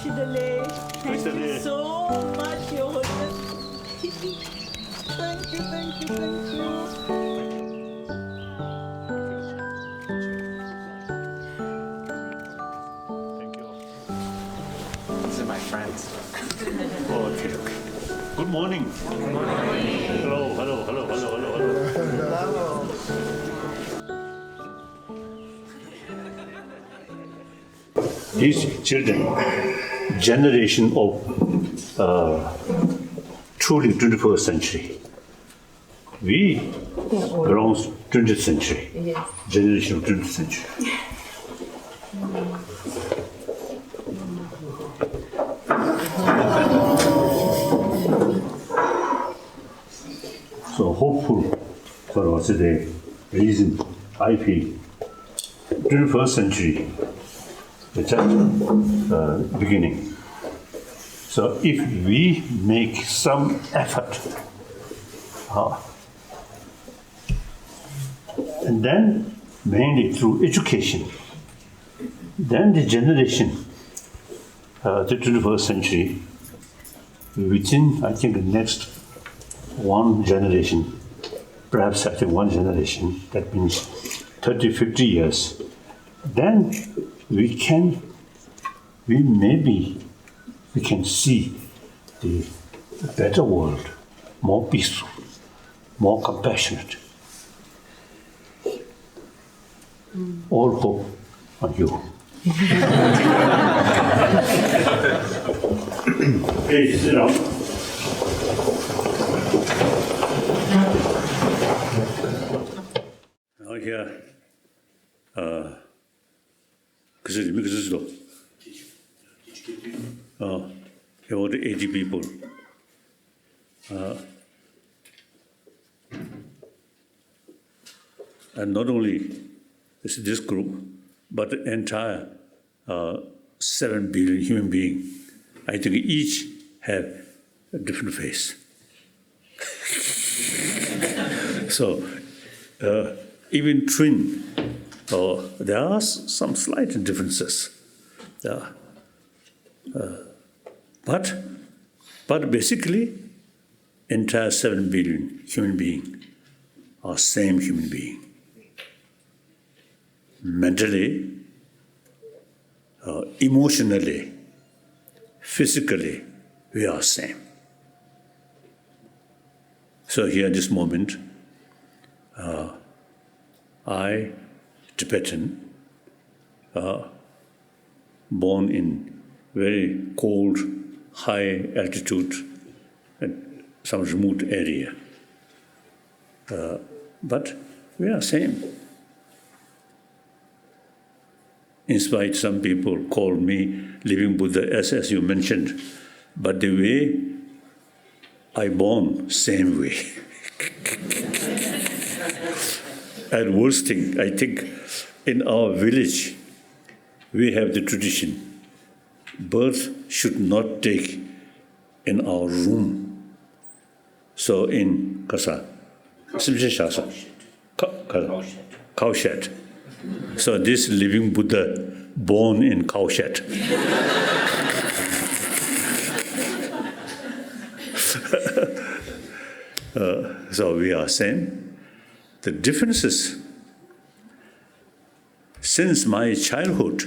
Thank you so much, Your Holiness. Thank you. These are my friends. Okay. Good morning. Good morning. Hello. These children, generation of truly 21st century. We belong to 20th century. Yes. Generation of 20th century. So hopeful for us today, reason I feel 21st century, it's at beginning. So if we make some effort, and then mainly through education, then the generation, the 21st century, within I think the next one generation, perhaps I think one generation, that means 30, 50 years, then we can see the better world, more peaceful, more compassionate. All hope on you. Please sit down. Now here, about 80 people. And not only this group, but the entire 7 billion human beings. I think each have a different face. So even twin, there are some slight differences. But basically, entire 7 billion human beings are same human being. Mentally, emotionally, physically, we are same. So here at this moment, I, Tibetan, born in very cold, high altitude, and some remote area. But we are same. In spite, some people call me living Buddha, as you mentioned, but the way I born, same way. And worst thing, I think, in our village, we have the tradition, birth should not take in our room. So in Kasa, cowshed. So this living Buddha born in cowshed. So we are same. The differences, since my childhood,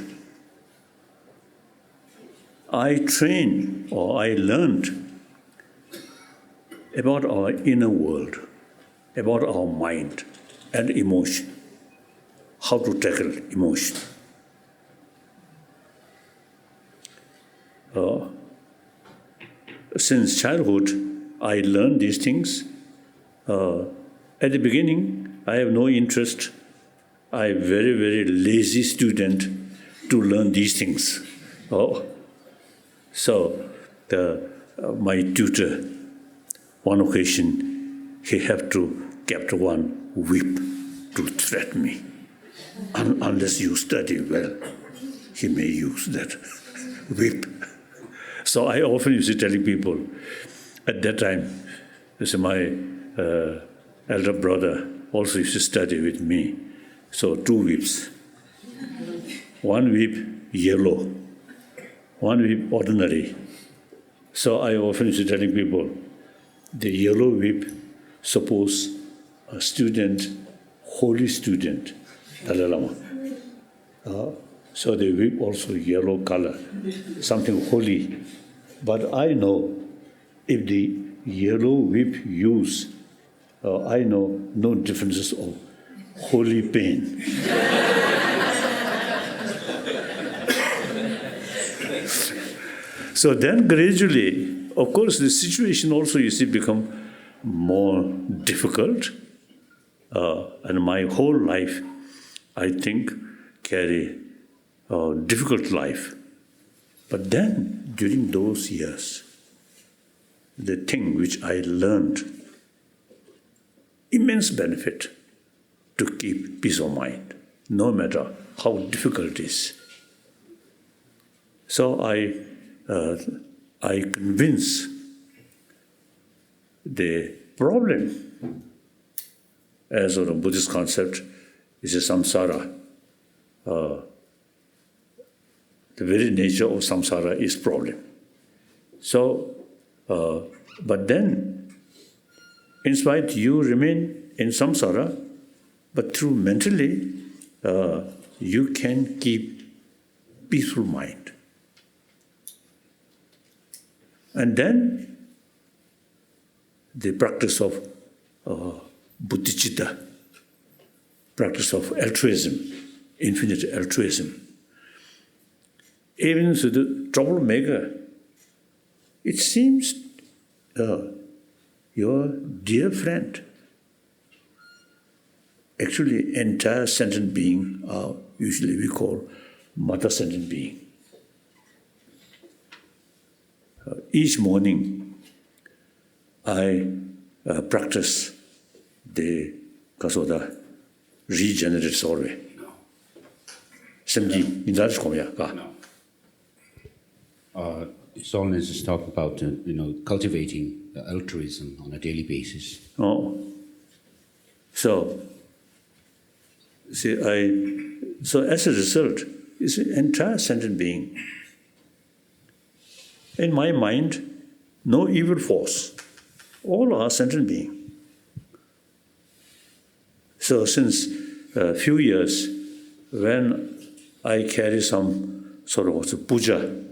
I trained or I learned about our inner world, about our mind and emotion, how to tackle emotion. Since childhood, I learned these things. At the beginning, I have no interest. I am very, very lazy student to learn these things. So my tutor, one occasion, he had to kept one whip to threaten me. Unless you study well, he may use that whip. So I often used to telling people, at that time, my elder brother also used to study with me. So 2 whips. One whip, yellow. one whip ordinary. So I often is telling people, the yellow whip, suppose a student, holy student, Dalai Lama. So the whip also yellow color, something holy. But I know if the yellow whip use, I know no differences of holy pain. So then gradually, of course, the situation also, you see, become more difficult. And my whole life, I think, carry a difficult life. But then, during those years, the thing which I learned, immense benefit to keep peace of mind, no matter how difficult it is. So I convince the problem as a Buddhist concept is a samsara. The very nature of samsara is problem. So, but then, in spite you remain in samsara, but through mentally, you can keep peaceful mind. And then, the practice of bodhicitta, practice of altruism, infinite altruism. Even to the troublemaker, it seems your dear friend, actually entire sentient being are usually we call mother sentient being. Each morning, I practice the kasoda regenerate sorry. Semji, in that No. His Holiness is talking about, cultivating altruism on a daily basis. Oh, so see, so as a result, it's an entire sentient being. In my mind, no evil force. All are sentient being. So since a few years, when I carry some sort of puja,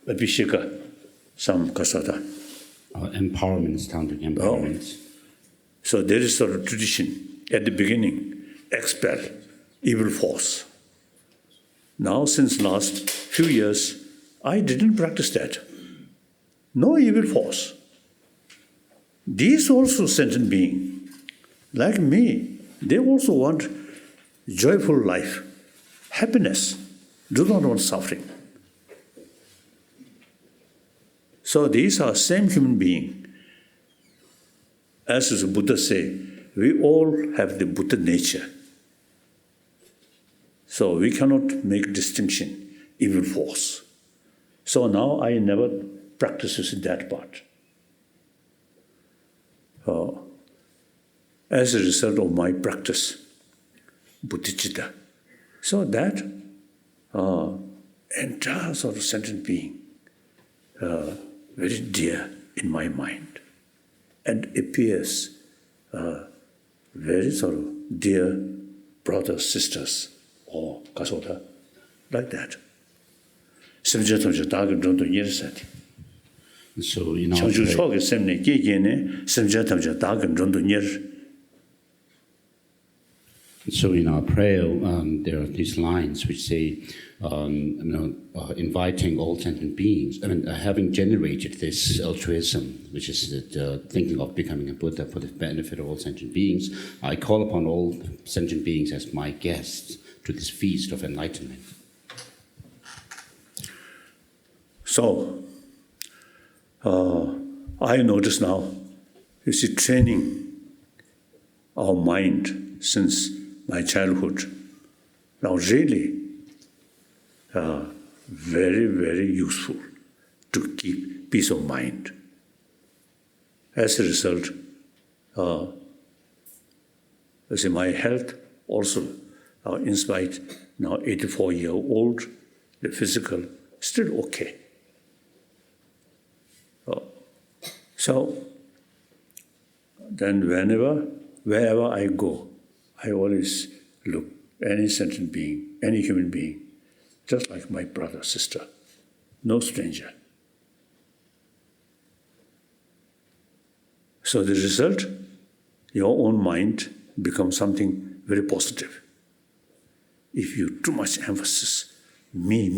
Abhisheka, some kasada. Empowerment, tantric empowerment. So there is sort of tradition at the beginning, expel evil force. Now, since last few years, I didn't practice that. No evil force. These also sentient being, like me, they also want joyful life, happiness, do not want suffering. So these are same human being. As the Buddha say, we all have the Buddha nature. So we cannot make distinction, evil force. So now I never practice that part. As a result of my practice, bodhicitta. So that entire sort of sentient being, very dear in my mind, and appears very sort of dear brothers, sisters, or kasoda, like that. So, So in our prayer, there are these lines which say, inviting all sentient beings, having generated this altruism, which is the thinking of becoming a Buddha for the benefit of all sentient beings, I call upon all sentient beings as my guests to this feast of enlightenment. So, I notice now, you see, training our mind since my childhood, now really very, very useful to keep peace of mind. As a result, you see, my health also, in spite now 84-year-old, the physical, still okay. So then wherever I go, I always look any sentient being, any human being, just like my brother, sister, no stranger. So the result, your own mind becomes something very positive. If you too much emphasis, me,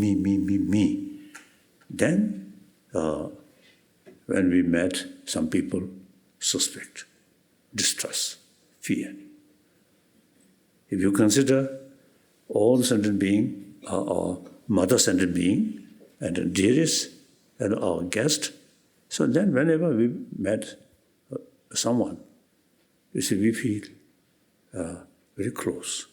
then when we met, some people suspect, distrust, fear. If you consider all sentient being, our mother sentient being, and the dearest, and our guest, so then whenever we met someone, you see, we feel very close.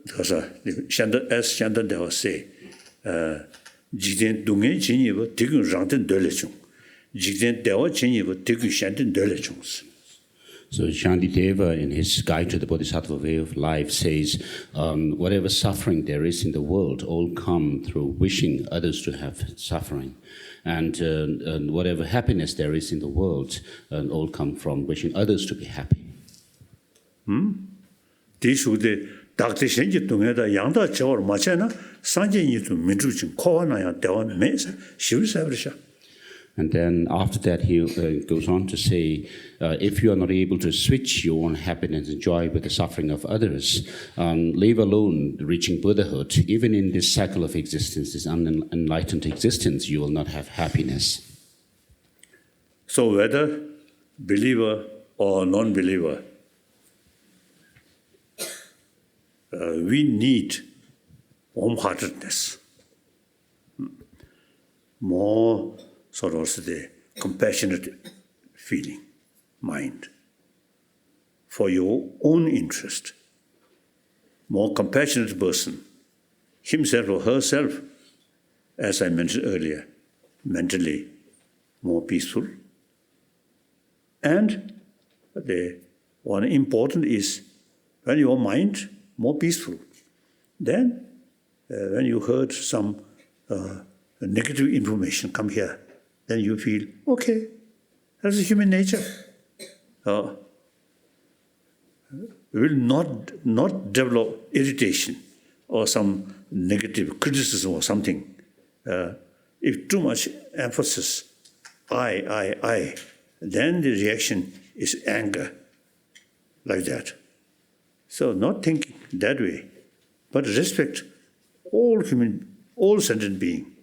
Because as Shantan Deva say, Jigden Dungen Chinyiva Tigun Rantan Dolechung. Jigden Deva Chinyiva Tigun Shantan Dolechungs. So Shantideva, in his Guide to the Bodhisattva Way of Life, says, whatever suffering there is in the world all come through wishing others to have suffering. And whatever happiness there is in the world all come from wishing others to be happy. Dākti shenji tūngēdā yāngdā chawar mācchāna sāngjī nītū mīntūchīng kōwa nāyā dewa mēsā shivri sāvrishā. And then after that he goes on to say, if you are not able to switch your own happiness and joy with the suffering of others, leave alone reaching Buddhahood, even in this cycle of existence, this unenlightened existence, you will not have happiness. So whether believer or non-believer, we need warm-heartedness, more sort of the compassionate feeling, mind, for your own interest. More compassionate person, himself or herself, as I mentioned earlier, mentally more peaceful. And the one important is when your mind more peaceful. Then, when you heard some negative information come here, then you feel, okay, that's human nature. We will not develop irritation or some negative criticism or something. If too much emphasis, I, then the reaction is anger, like that. So not thinking that way, but respect all sentient being.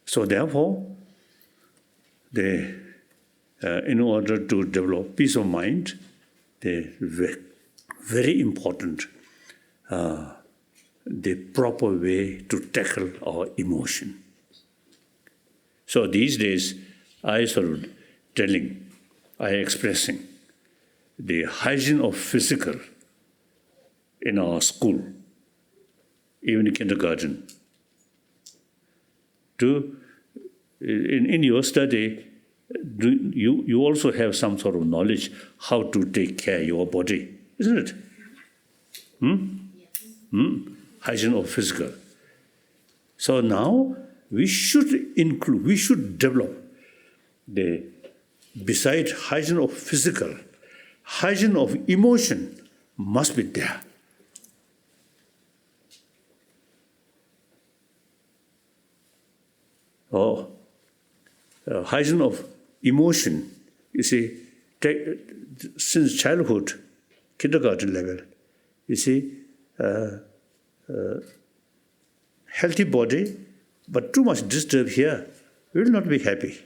So therefore, in order to develop peace of mind, the very important, the proper way to tackle our emotion. So these days, I expressing the hygiene of physical in our school, even in kindergarten. In your study, you also have some sort of knowledge how to take care of your body, isn't it? Yes. Hygiene of physical. So now we should develop beside hygiene of physical, hygiene of emotion must be there. Hygiene of emotion, you see, since childhood, kindergarten level, you see, healthy body, but too much disturb here, we will not be happy.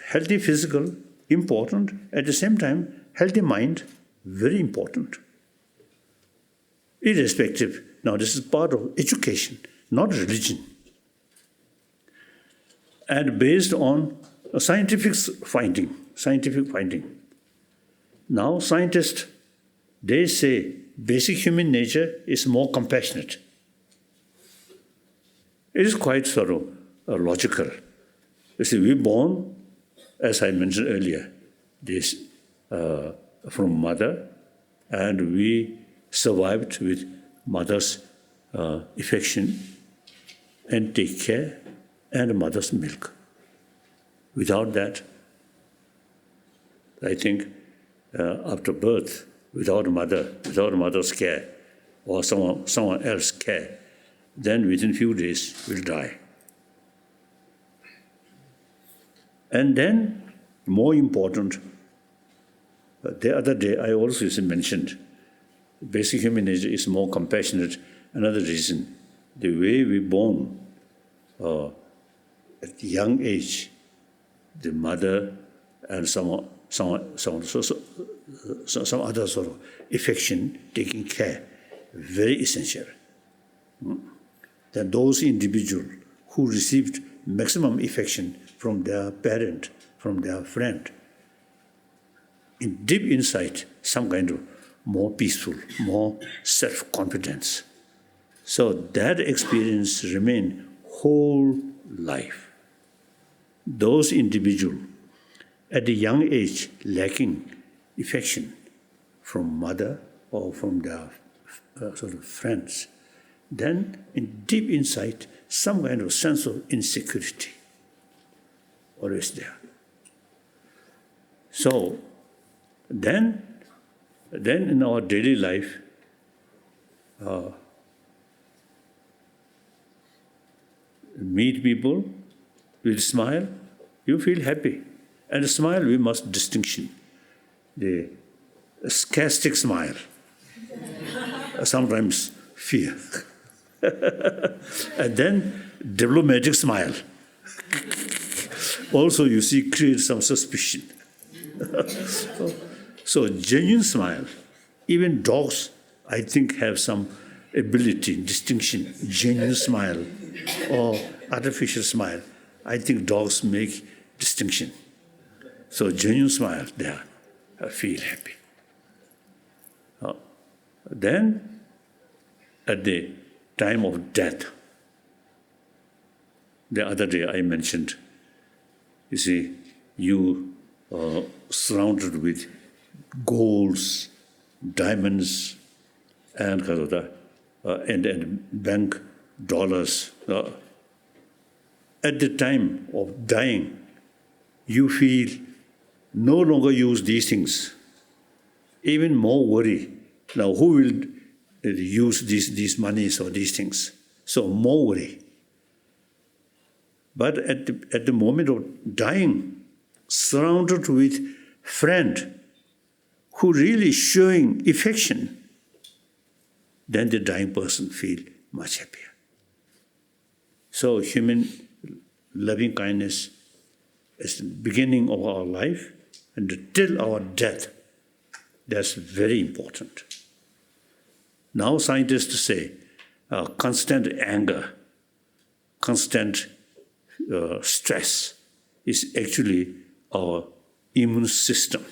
Healthy physical, important. At the same time, healthy mind, very important. Irrespective, now this is part of education, not religion. And based on a scientific finding. Now scientists, they say basic human nature is more compassionate. It is quite sort of logical. You see, we're born, as I mentioned earlier, this from mother, and we survived with mother's affection and take care and mother's milk. Without that, I think after birth, without mother's care or someone else's care, then within few days we'll die. And then, more important, the other day I also mentioned, basic human nature is more compassionate. Another reason, the way we born at the young age, the mother and some other sort of affection, taking care, very essential. Then those individuals who received maximum affection from their parent, from their friend, in deep inside, some kind of more peaceful, more self-confidence. So that experience remains whole life. Those individuals at a young age lacking affection from mother or from their sort of friends, then in deep inside, some kind of sense of insecurity always there. So then in our daily life, meet people, we'll smile, you feel happy. And a smile, we must distinction. The sarcastic smile, sometimes fear. And then diplomatic smile. Also, you see, create some suspicion. So genuine smile, even dogs, I think, have some ability, distinction, genuine smile or artificial smile. I think dogs make distinction. So genuine smile, there, I feel happy. Then, at the time of death, the other day I mentioned, you see, you are surrounded with golds, diamonds, and bank dollars. At the time of dying, you feel no longer use these things. Even more worry. Now, who will use these monies or these things? So more worry. But at the moment of dying, surrounded with friend who really showing affection, then the dying person feel much happier. So human loving kindness is the beginning of our life, and till our death, that's very important. Now scientists say constant anger, constant stress is actually our immune system.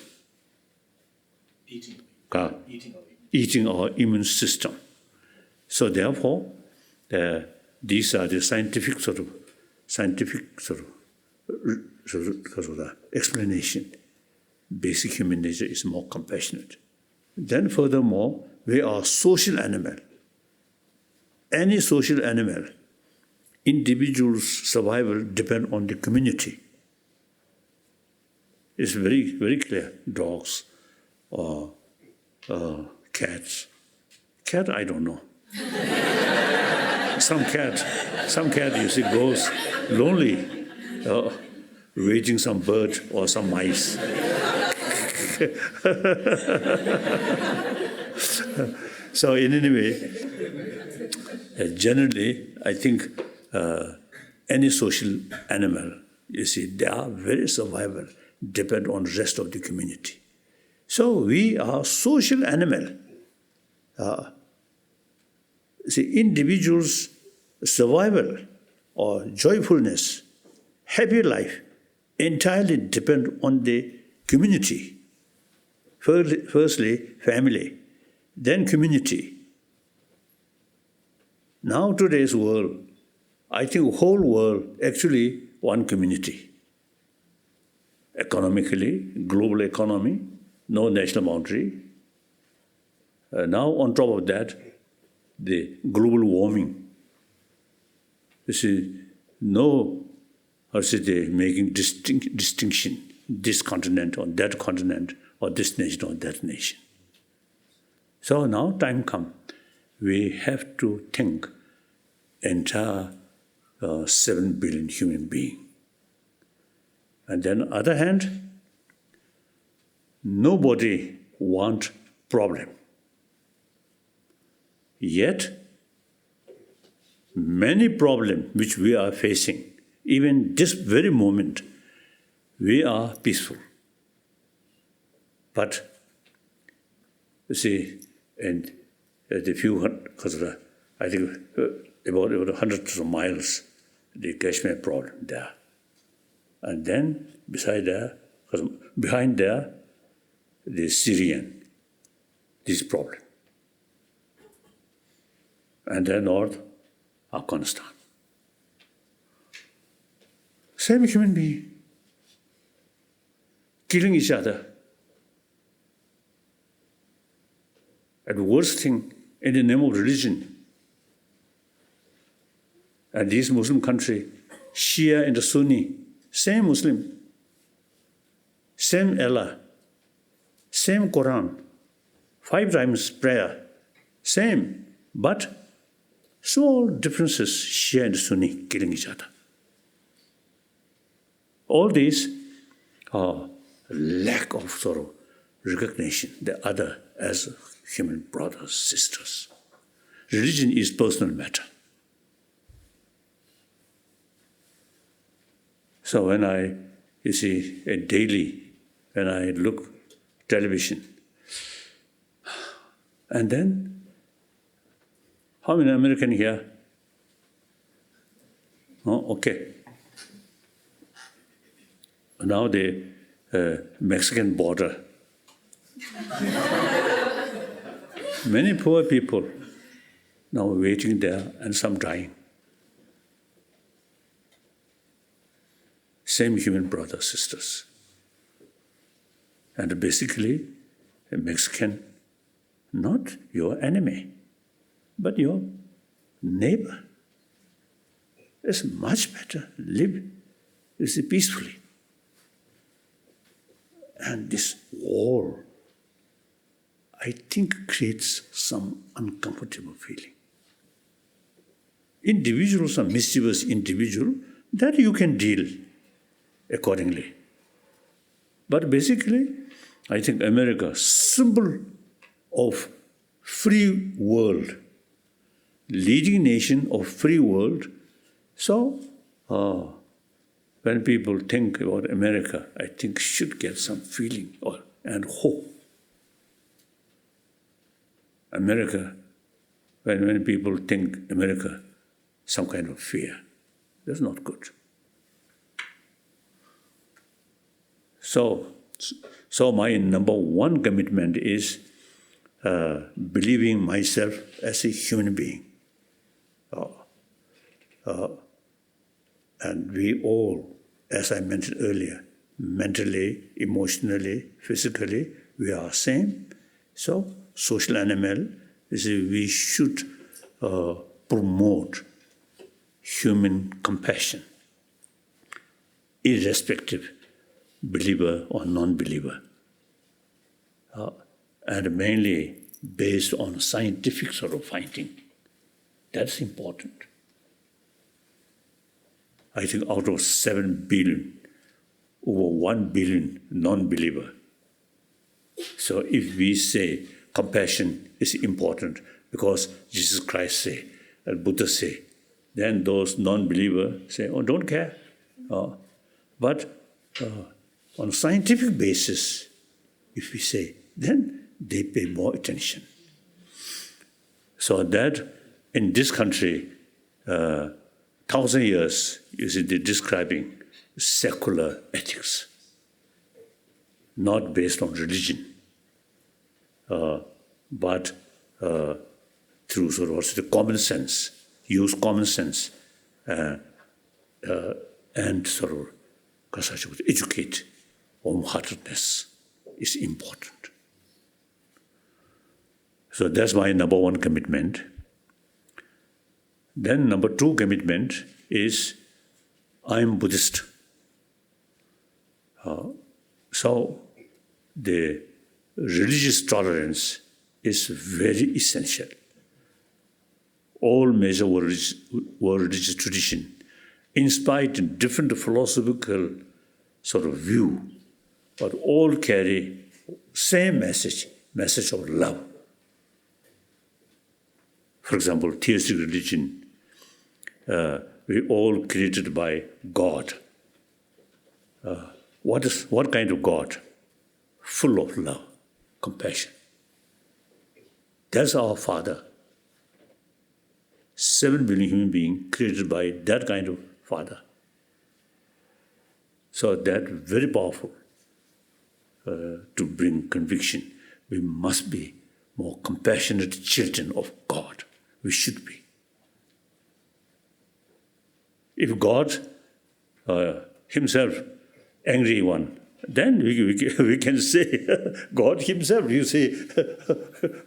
Eating our immune system. So therefore, these are the scientific sort of explanation. Basic human nature is more compassionate. Then furthermore, we are social animal. Any social animal, individual's survival depend on the community. It's very, very clear. Dogs or cats. Cat, I don't know. Some cat you see goes lonely, raising some bird or some mice. So in any way, generally, I think any social animal, you see, their very survival depend on the rest of the community. So we are social animal. See, individuals' survival or joyfulness, happy life, entirely depend on the community. Firstly, family, then community. Now today's world, I think whole world actually one community. Economically, global economy, no national boundary. Now, on top of that, the global warming. You see, no, making distinction, this continent or that continent, or this nation or that nation. So now time comes, we have to think entire 7 billion human beings. And then on the other hand, nobody wants problem. Yet, many problems which we are facing, even this very moment, we are peaceful. But, you see, and the few, I think about hundreds of miles, the Kashmir problem there. And then behind there, the Syrian, this problem. And then north, Afghanistan. Same human being, killing each other. And the worst thing, in the name of religion. And this Muslim country, Shia and the Sunni, same Muslim, same Allah, same Quran, 5 times prayer, same, but small differences, Shia and Sunni killing each other. All these are lack of sort of recognition, the other as human brothers, sisters. Religion is personal matter. So when daily, when I look television, and then, how many American here? Oh, okay. Now the Mexican border. Many poor people now waiting there and some dying. Same human brothers, sisters. And basically, a Mexican, not your enemy, but your neighbor. It's much better live peacefully. And this war, I think, creates some uncomfortable feeling. Individuals, some mischievous individual, that you can deal accordingly. But basically, I think America, symbol of free world, leading nation of free world. So, when people think about America, I think should get some feeling and hope. America, when people think America, some kind of fear, that's not good. So my number one commitment is believing myself as a human being. And we all, as I mentioned earlier, mentally, emotionally, physically, we are same. So, social animal, we should promote human compassion, irrespective believer or non-believer, and mainly based on scientific sort of finding. That's important. I think out of 7 billion, over 1 billion non-believer. So if we say compassion is important because Jesus Christ say, and Buddha say, then those non-believers say, oh, don't care. But on scientific basis, if we say, then they pay more attention. So that in this country, 1,000 years, you see, they're describing secular ethics, not based on religion, but through sort of also the common sense, use common sense, and sort of educate. Wholeheartedness is important. So that's my number one commitment. Then number two commitment is I am Buddhist. So the religious tolerance is very essential. All major world religious tradition, in spite of different philosophical sort of view, but all carry same message of love. For example, theistic religion, we all created by God. What kind of God? Full of love, compassion. That's our Father. 7 billion human beings created by that kind of Father. So that very powerful to bring conviction. We must be more compassionate children of God. We should be. If God himself angry one, then we can say God himself, you say,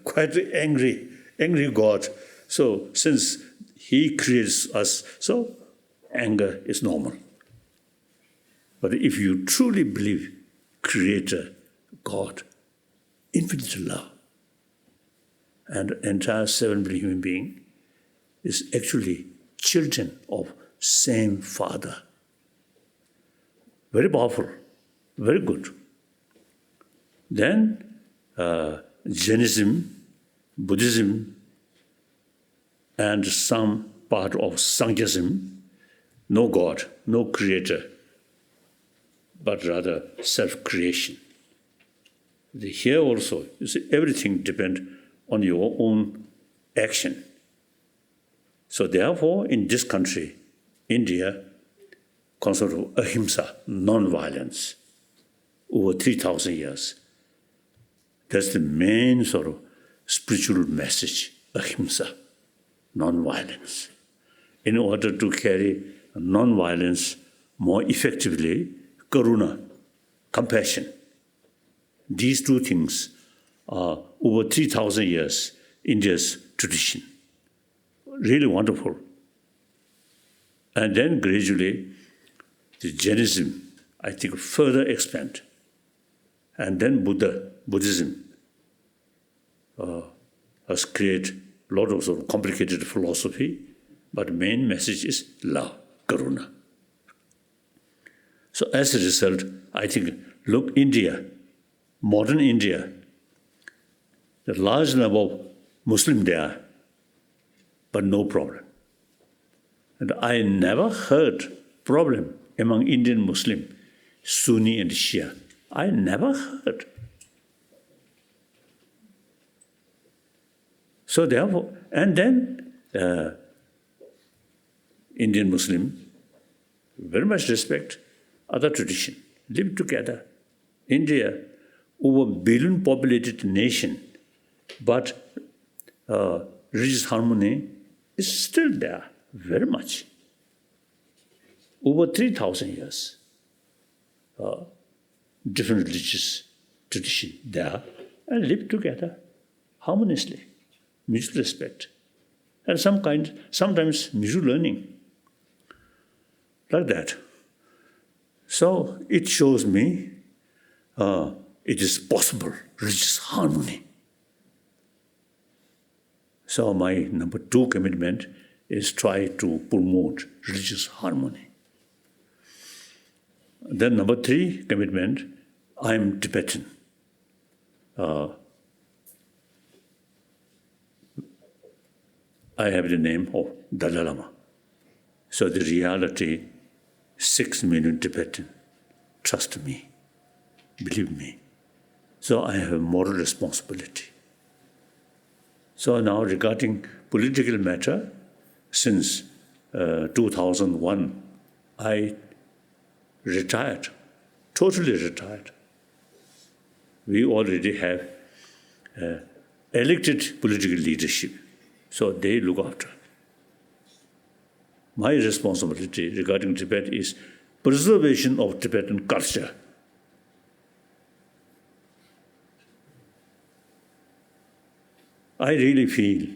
quite angry God. So since he creates us, so anger is normal. But if you truly believe Creator, God, infinite love, and the entire 7 billion human being is actually children of same Father. Very powerful, very good. Then Jainism, Buddhism, and some part of Sankhyaism, no God, no creator, but rather self-creation. Here also, you see, everything depends on your own action. So therefore, in this country, India, concept of ahimsa, non-violence, over 3,000 years. That's the main sort of spiritual message, ahimsa, non-violence. In order to carry non-violence more effectively, karuna, compassion. These two things are over 3,000 years India's tradition. Really wonderful. And then gradually, the Jainism, I think, further expand. And then Buddhism has created a lot of sort of complicated philosophy, but the main message is love, karuna. So as a result, I think, look, India, modern India, the large number of Muslims there, but no problem. And I never heard problem among Indian Muslim, Sunni and Shia. I never heard. So therefore, and then Indian Muslim, very much respect other tradition, live together. India, over 1 billion populated nation, but religious harmony is still there, very much. Over 3,000 years, different religious tradition there, and live together harmoniously, mutual respect, and sometimes mutual learning, like that. So it shows me it is possible, religious harmony. So my number 2 commitment is try to promote religious harmony. Then number 3 commitment, I am Tibetan. I have the name of Dalai Lama. So the reality, 6 million Tibetan, trust me, believe me. So I have a moral responsibility. So now regarding political matter, since 2001, I retired, totally retired. We already have elected political leadership, so they look after. My responsibility regarding Tibet is preservation of Tibetan culture. I really feel,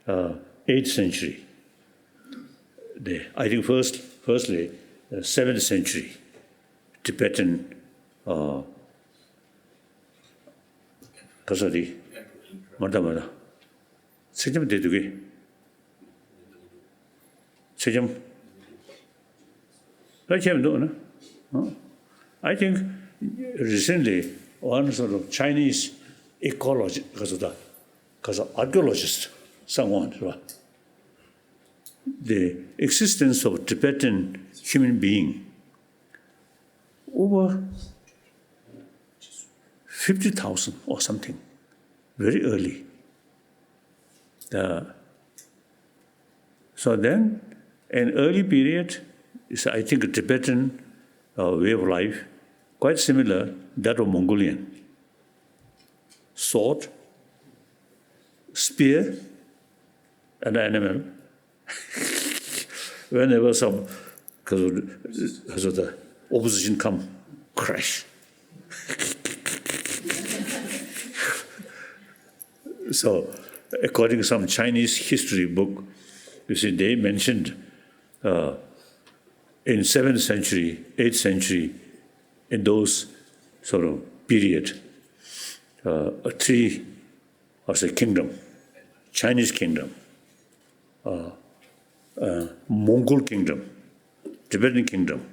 8th century. I think firstly, 7th century, Tibetan, Kasadi, Madamada. Sejam deduge. Sejam. I think recently one sort of Chinese ecologist, because archaeologist, someone, right? The existence of Tibetan human being over 50,000 or something, very early. So then, an early period is, I think, a Tibetan way of life, quite similar that of Mongolian. Sword, spear, and animal. Whenever some, because of the opposition come, crash. So, according to some Chinese history book, you see, they mentioned in 7th century, 8th century, in those sort of period, three, kingdom, Chinese kingdom, Mongol kingdom, Tibetan kingdom.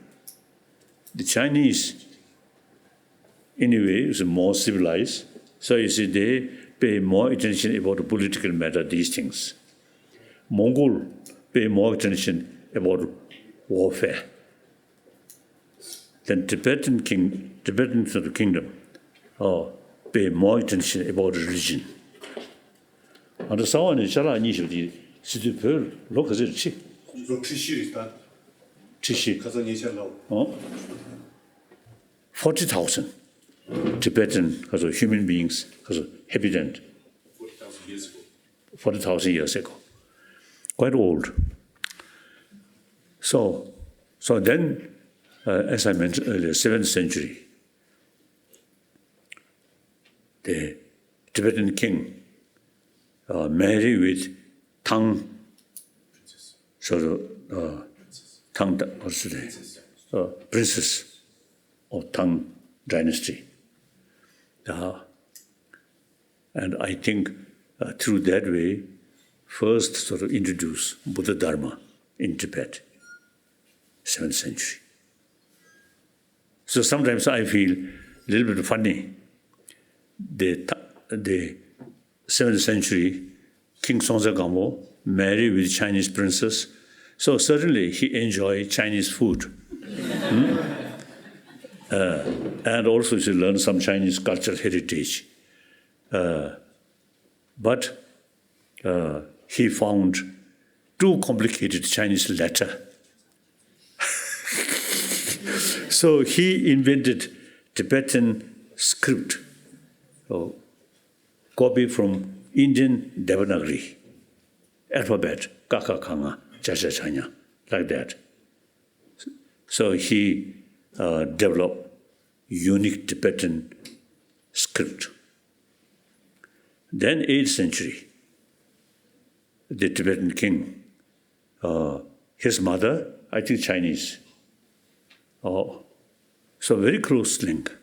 The Chinese, anyway, is more civilized. So you see, they pay more attention about the political matter, these things. Mongol pay more attention about warfare. Then Tibetan sort of kingdom pay more attention about religion. And the someone in Chala Nishudi, Siddhipur, look at it. Tishi. 40,000 Tibetan human beings, habitant. 40,000 years ago. 40,000 years ago. Quite old. So then, as I mentioned earlier, 7th century, the Tibetan king married with Tang, Tang, what's the name? Princess of Tang dynasty. And I think through that way, first sort of introduce Buddha Dharma in Tibet, 7th century. So sometimes I feel a little bit funny. The 7th century, King Songtse Gampo married with Chinese princess. So certainly he enjoyed Chinese food. And also he learned some Chinese cultural heritage. But he found too complicated Chinese letter. So he invented Tibetan script, copy from Indian Devanagari alphabet, Kaka Kanga, Chacha Chanya, like that. So he developed unique Tibetan script. Then 8th century, the Tibetan king, his mother, I think Chinese. So very close link.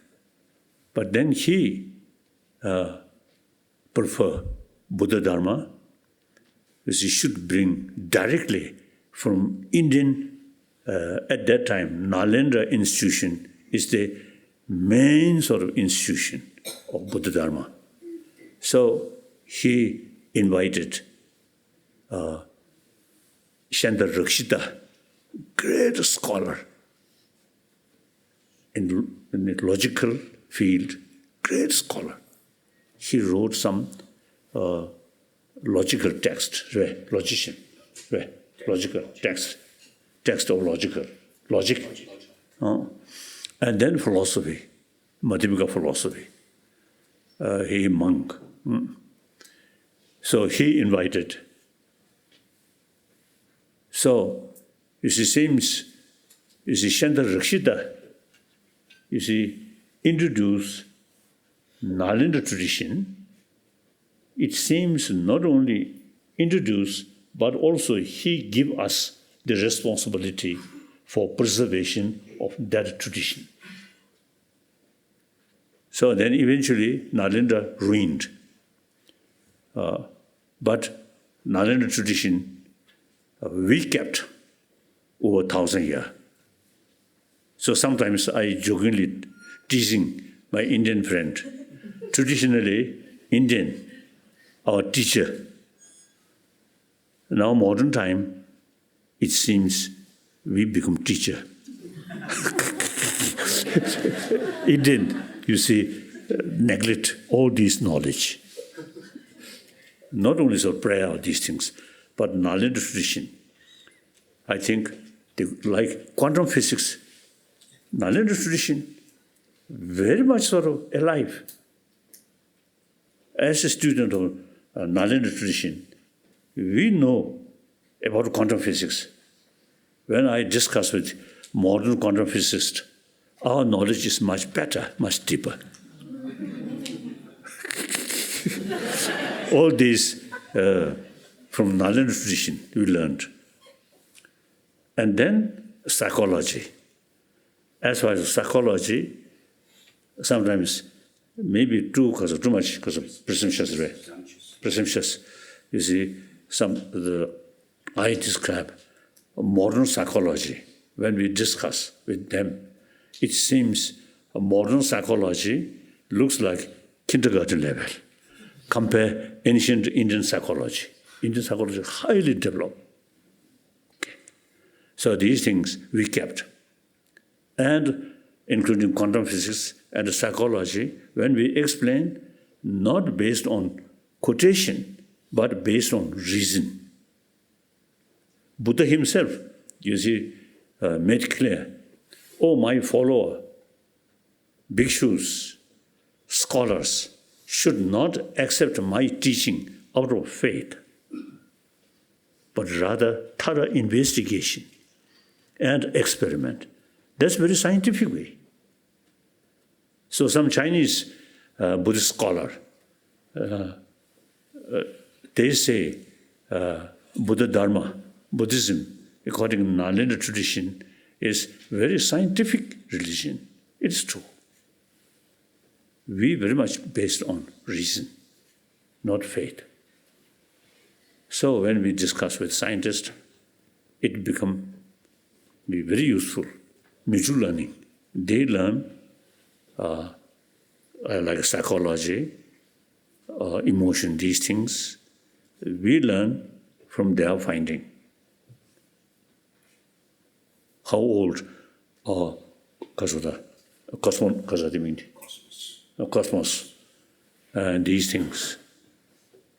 But then he prefer Buddha Dharma, which he should bring directly from Indian, at that time, Nalanda institution is the main sort of institution of Buddha Dharma. So he invited Shanda Rakshita, great scholar in the logical field, great scholar. He wrote some logical text, logician, logical text of logic. And then philosophy, Madhyamika philosophy. He monk. So he invited. So, Shanda Rakshita, introduced Nalanda tradition it seems not only introduce, but also he give us the responsibility for preservation of that tradition. So then eventually Nalanda ruined. But Nalanda tradition we kept over 1,000 years. So sometimes I jokingly teasing my Indian friend, traditionally Indian, our teacher. Now modern time, it seems we become teacher. Indian, you see, neglect all this knowledge. Not only so prayer, these things, but Nalanda tradition. I think like quantum physics, Nalanda tradition, very much sort of alive. As a student of Nalanda tradition, we know about quantum physics. When I discuss with modern quantum physicists, our knowledge is much better, much deeper. All these from Nalanda tradition we learned. And then psychology. As far as psychology, sometimes maybe too much because of presumptuous. You see, I describe modern psychology. When we discuss with them, it seems a modern psychology looks like kindergarten level. Compare ancient Indian psychology. Indian psychology is highly developed. Okay. So these things we kept. And including quantum physics and psychology, when we explain, not based on quotation, but based on reason. Buddha himself, you see, made clear, oh, my follower, bhikshus, scholars, should not accept my teaching out of faith, but rather thorough investigation and experiment. That's very scientific way. So some Chinese Buddhist scholar, they say Buddha Dharma, Buddhism, according to Nalanda tradition, is very scientific religion. It's true. We very much based on reason, not faith. So when we discuss with scientists, it become very useful. Mutual learning. They learn like psychology, emotion, these things. We learn from their finding. How old cosmos and these things.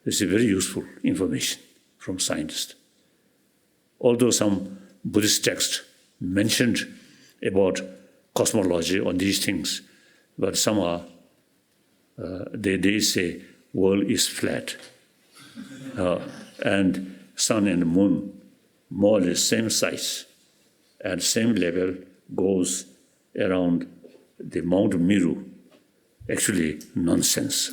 This is very useful information from scientists. Although some Buddhist texts mentioned about cosmology on these things, but somehow they say world is flat and sun and moon more or less same size and same level goes around the Mount Meru. Actually, nonsense.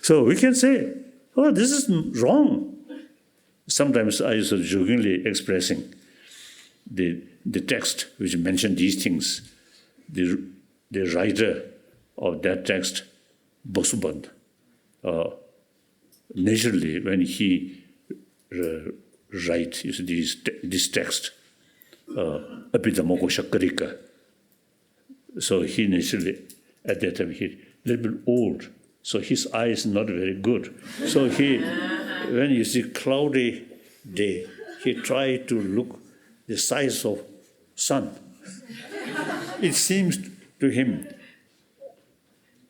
So we can say, oh, this is wrong. Sometimes I used to jokingly expressing the text which mentioned these things. The writer of that text, Bosuband, naturally when he writes this text, Abhidhamoko Shakarika, so he naturally, at that time, he a little bit old, so his eye is not very good. So he, when you see cloudy day, he tried to look the size of sun. It seems to him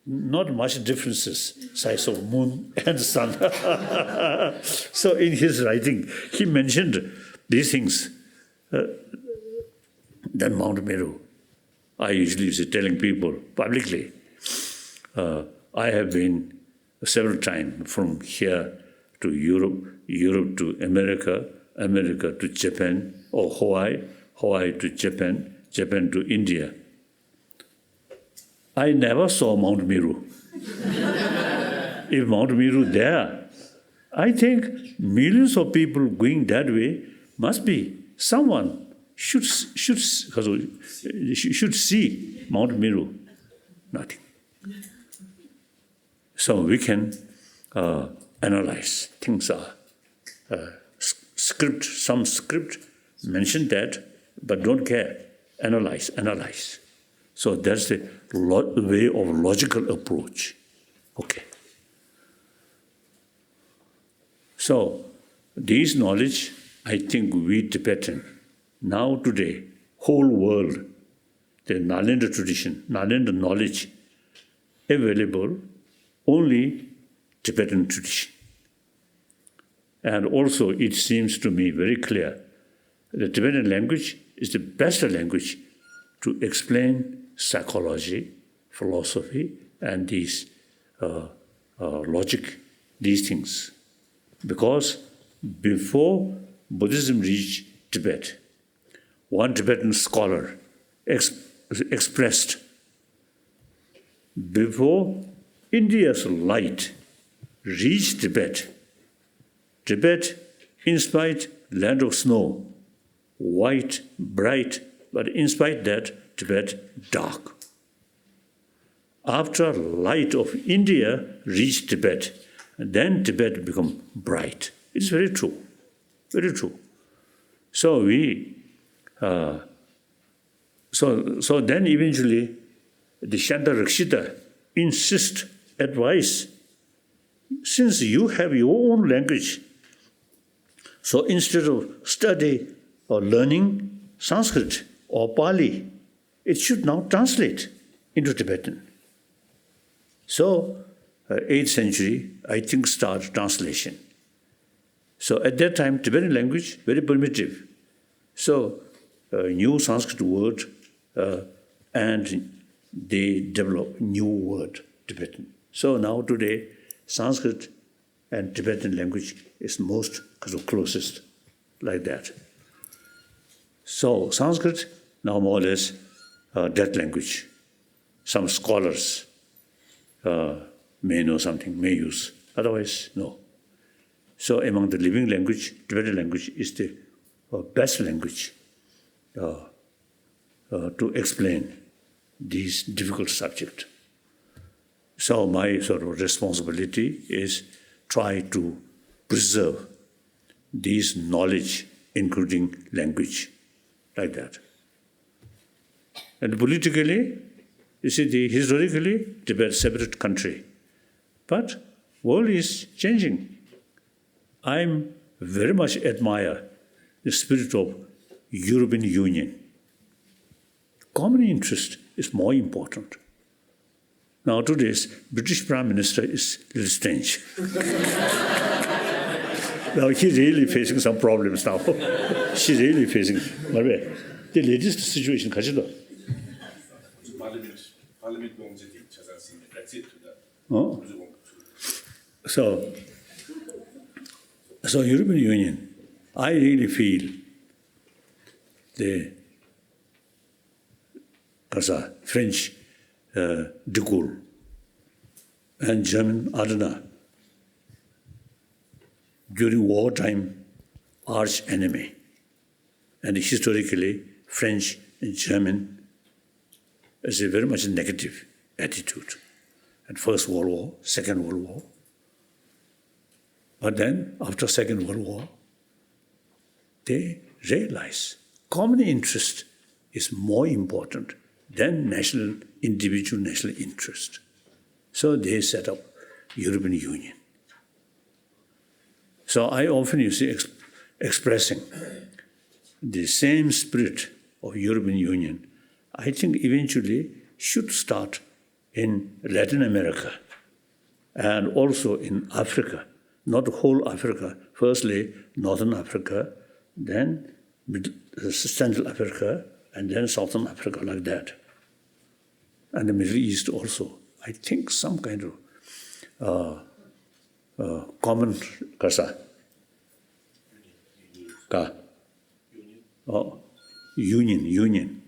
not much differences, size of moon and sun. So in his writing, he mentioned these things. Then Mount Meru, I usually is telling people publicly, I have been several times from here to Europe, Europe to America, America to Japan, or Hawaii, Hawaii to Japan, Japan to India. I never saw Mount Meru. If Mount Meru there, I think millions of people going that way must be someone should see Mount Meru. Nothing. So we can analyze. Things are some script mentioned that, but don't care. Analyze. So that's the way of logical approach. Okay. So this knowledge, I think we Tibetan, now today, whole world, the Nalanda tradition, Nalanda knowledge, available only Tibetan tradition. And also it seems to me very clear, the Tibetan language is the best language to explain psychology, philosophy, and these logic, these things. Because before Buddhism reached Tibet, one Tibetan scholar expressed, before India's light reached Tibet, Tibet, in spite land of snow, white, bright, but in spite that, Tibet dark. After light of India reached Tibet, then Tibet become bright. It's very true, very true. So so then eventually the Shanta Rakshita advise, since you have your own language, so instead of study or learning Sanskrit or Pali, it should now translate into Tibetan. So 8th century, I think, start translation. So at that time, Tibetan language, very primitive. So new Sanskrit word, and they develop new word, Tibetan. So now today, Sanskrit and Tibetan language is most closest, like that. So Sanskrit, now more or less, that language. Some scholars may know something, may use. Otherwise, no. So among the living language, Tibetan language is the best language to explain these difficult subjects. So my sort of responsibility is try to preserve these knowledge, including language, like that. And politically, you see, historically, Tibet is a separate country. But world is changing. I very much admire the spirit of European Union. Common interest is more important. Now today's British Prime Minister is a little strange. Now he's really facing some problems now. She's really facing the latest situation. Parliament won't take it, that's it to that. Oh. So European Union, I really feel the French de Gaulle and German Adenauer, during wartime, arch enemy. And historically, French and German is a very much negative attitude. At First World War, Second World War. But then, after Second World War, they realize common interest is more important than individual national interest. So they set up European Union. So I often, you see, expressing the same spirit of European Union, I think eventually should start in Latin America and also in Africa, not whole Africa. Firstly, Northern Africa, then Central Africa, and then Southern Africa, like that. And the Middle East also. I think some kind of common union.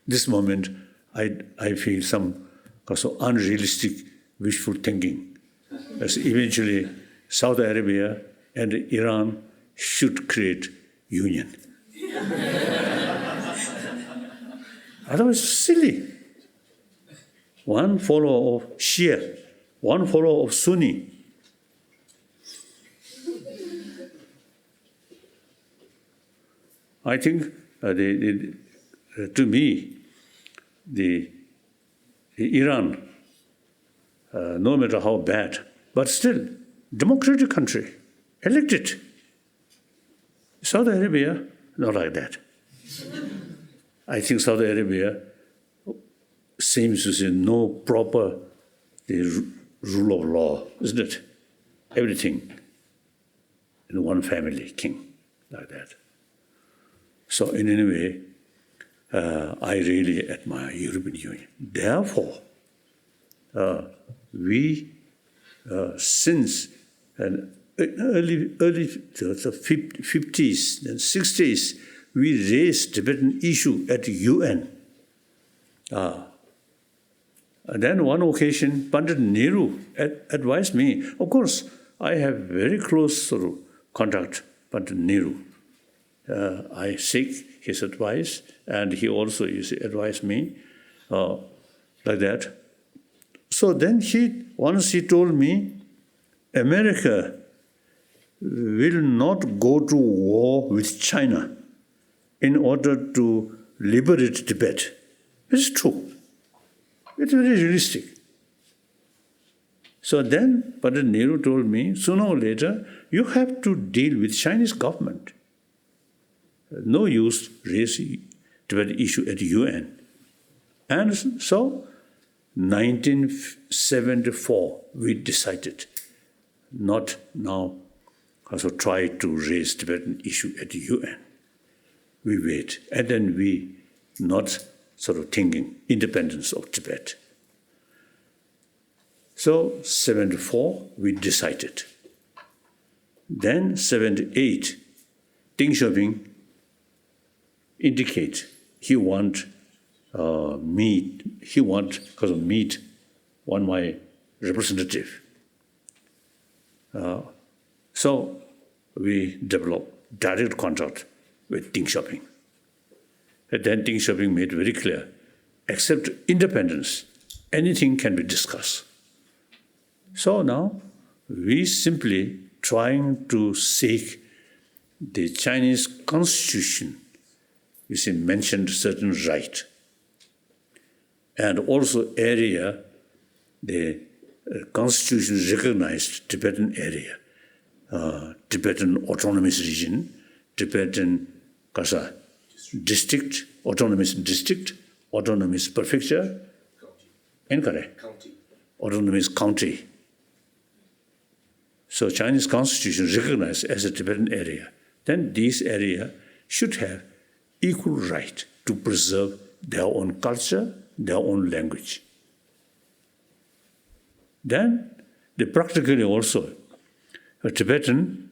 this moment, I feel some sort of unrealistic wishful thinking. As eventually, Saudi Arabia and Iran should create union. Otherwise, silly. One follower of Shia, one follower of Sunni. I think, to me, the Iran, no matter how bad, but still, democratic country, elected. Saudi Arabia, not like that. I think Saudi Arabia seems to say no proper the rule of law, isn't it? Everything in one family, king, like that. So in any way, I really admire European Union. Therefore, we, since early the 50s and 60s, we raised Tibetan issue at the UN. And then one occasion, Pandit Nehru advised me. Of course, I have very close sort of contact with Pandit Nehru. I seek his advice, and he also advised me like that. So then once he told me, America will not go to war with China in order to liberate Tibet. It's true. It's very realistic. So then Pandit Nehru told me, sooner or later, you have to deal with Chinese government. No use raising Tibet issue at UN. And so, 1974, we decided not now also try to raise Tibetan issue at the UN. We wait, and then we not sort of thinking independence of Tibet. So 74, we decided. Then 78, Deng Xiaoping indicate he want meet one my representative. So we developed direct contact with Deng Xiaoping. And then Deng Xiaoping made very clear, except independence, anything can be discussed. So now we simply trying to seek the Chinese constitution, mentioned certain right, and also area, the constitution recognized Tibetan area, Tibetan autonomous region, Tibetan district, autonomous prefecture, autonomous county. So Chinese constitution recognized as a Tibetan area. Then this area should have equal right to preserve their own culture, their own language. Then, practically also, a Tibetan,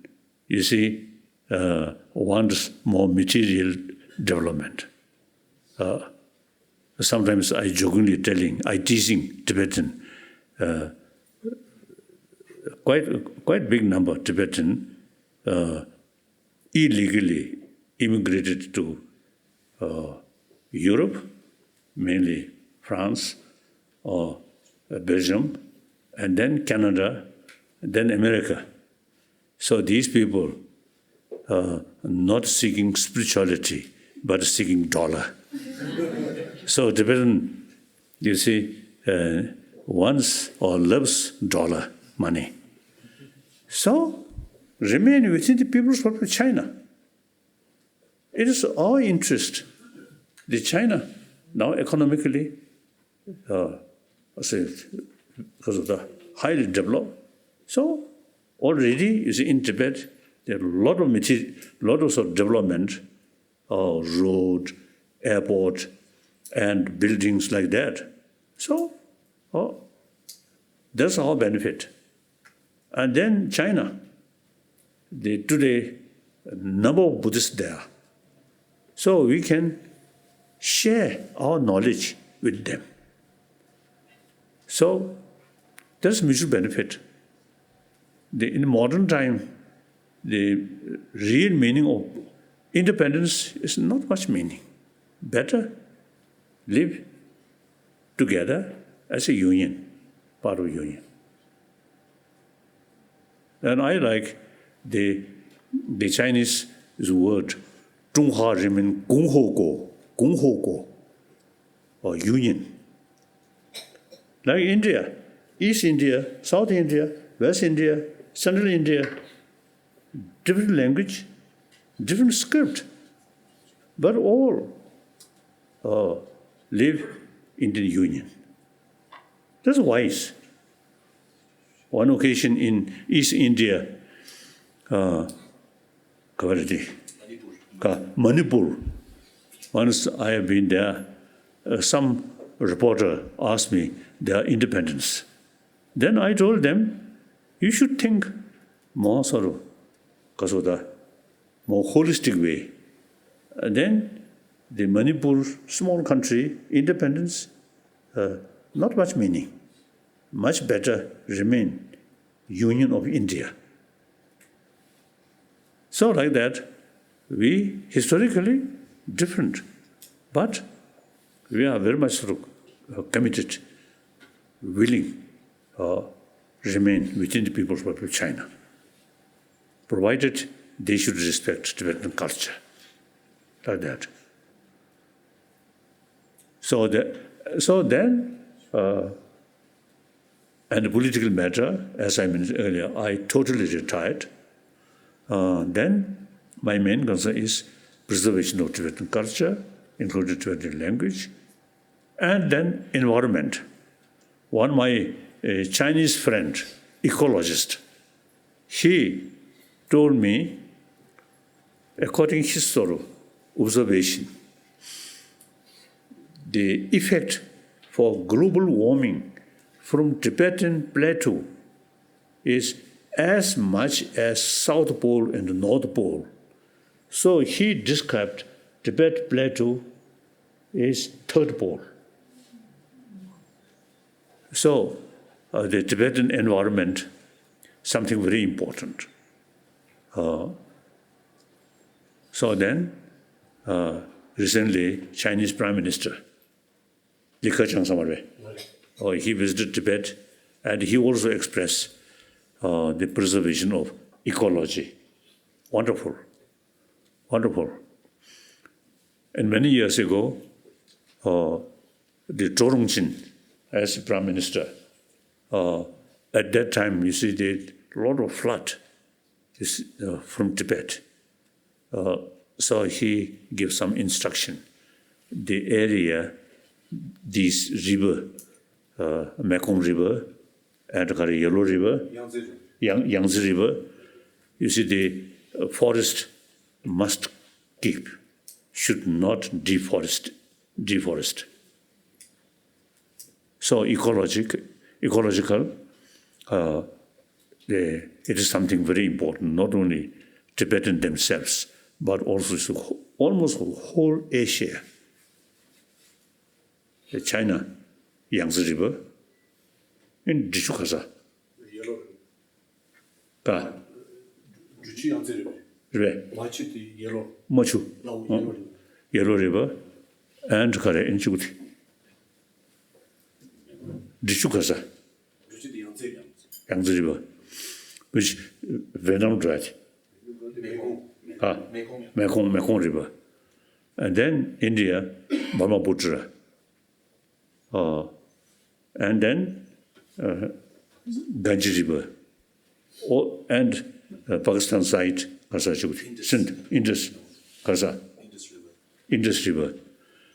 wants more material development. Sometimes I jokingly teasing Tibetan, quite big number of Tibetan illegally immigrated to Europe, mainly France or Belgium, and then Canada, and then America. So these people are not seeking spirituality, but seeking dollar. So Tibetan, wants or loves dollar, money. So remain within the People's Republic of China. It is our interest. The China now economically, because of the highly developed. So already, in Tibet, there are a lot of sort of development, road, airport, and buildings like that. So that's our benefit. And then China, today, number of Buddhists there. So we can share our knowledge with them. So there's mutual benefit. In modern time, the real meaning of independence is not much meaning. Better live together as a union, part of a union. And I like the Chinese word, 中华人民共和国, or union. Like India, East India, South India, West India, Central India, different language, different script, but all live in the union. That's wise. One occasion in East India, Manipur, once I have been there, some reporter asked me their independence. Then I told them, you should think more sort of, more holistic way. And then the Manipur, small country, independence, not much meaning. Much better remain Union of India. So like that, we historically different, but we are very much committed, willing, remain within the People's Republic of China, provided they should respect Tibetan culture, like that. So then, and the political matter, as I mentioned earlier, I totally retired. Then my main concern is preservation of Tibetan culture, including Tibetan language, and then environment. One my Chinese friend, ecologist, he told me, according to his sort of observation, the effect for global warming from Tibetan plateau is as much as South Pole and North Pole. So he described Tibet plateau as third pole. So the Tibetan environment, something very important. So then, recently, Chinese Prime Minister, Li Keqiang Samarwe, he visited Tibet, and he also expressed the preservation of ecology. Wonderful, wonderful. And many years ago, the Zhorongqin, as Prime Minister, at that time, you see, there a lot of flood from Tibet. So he gives some instruction. The area, this river, Mekong River, and Yellow River, Yangtze River, you see, the forest must keep, should not deforest. So ecological, it is something very important, not only Tibetan themselves, but also almost whole Asia. China, Yangtze River, in Dichukasa. Yellow River. Yellow. Machu. Yellow River, and Kare in Chuti. Dichukasa. Yangtze River, which Vietnam Dry. Mekong River. And then India, Brahmaputra. And then Ganges River. And Pakistan side, Indus River.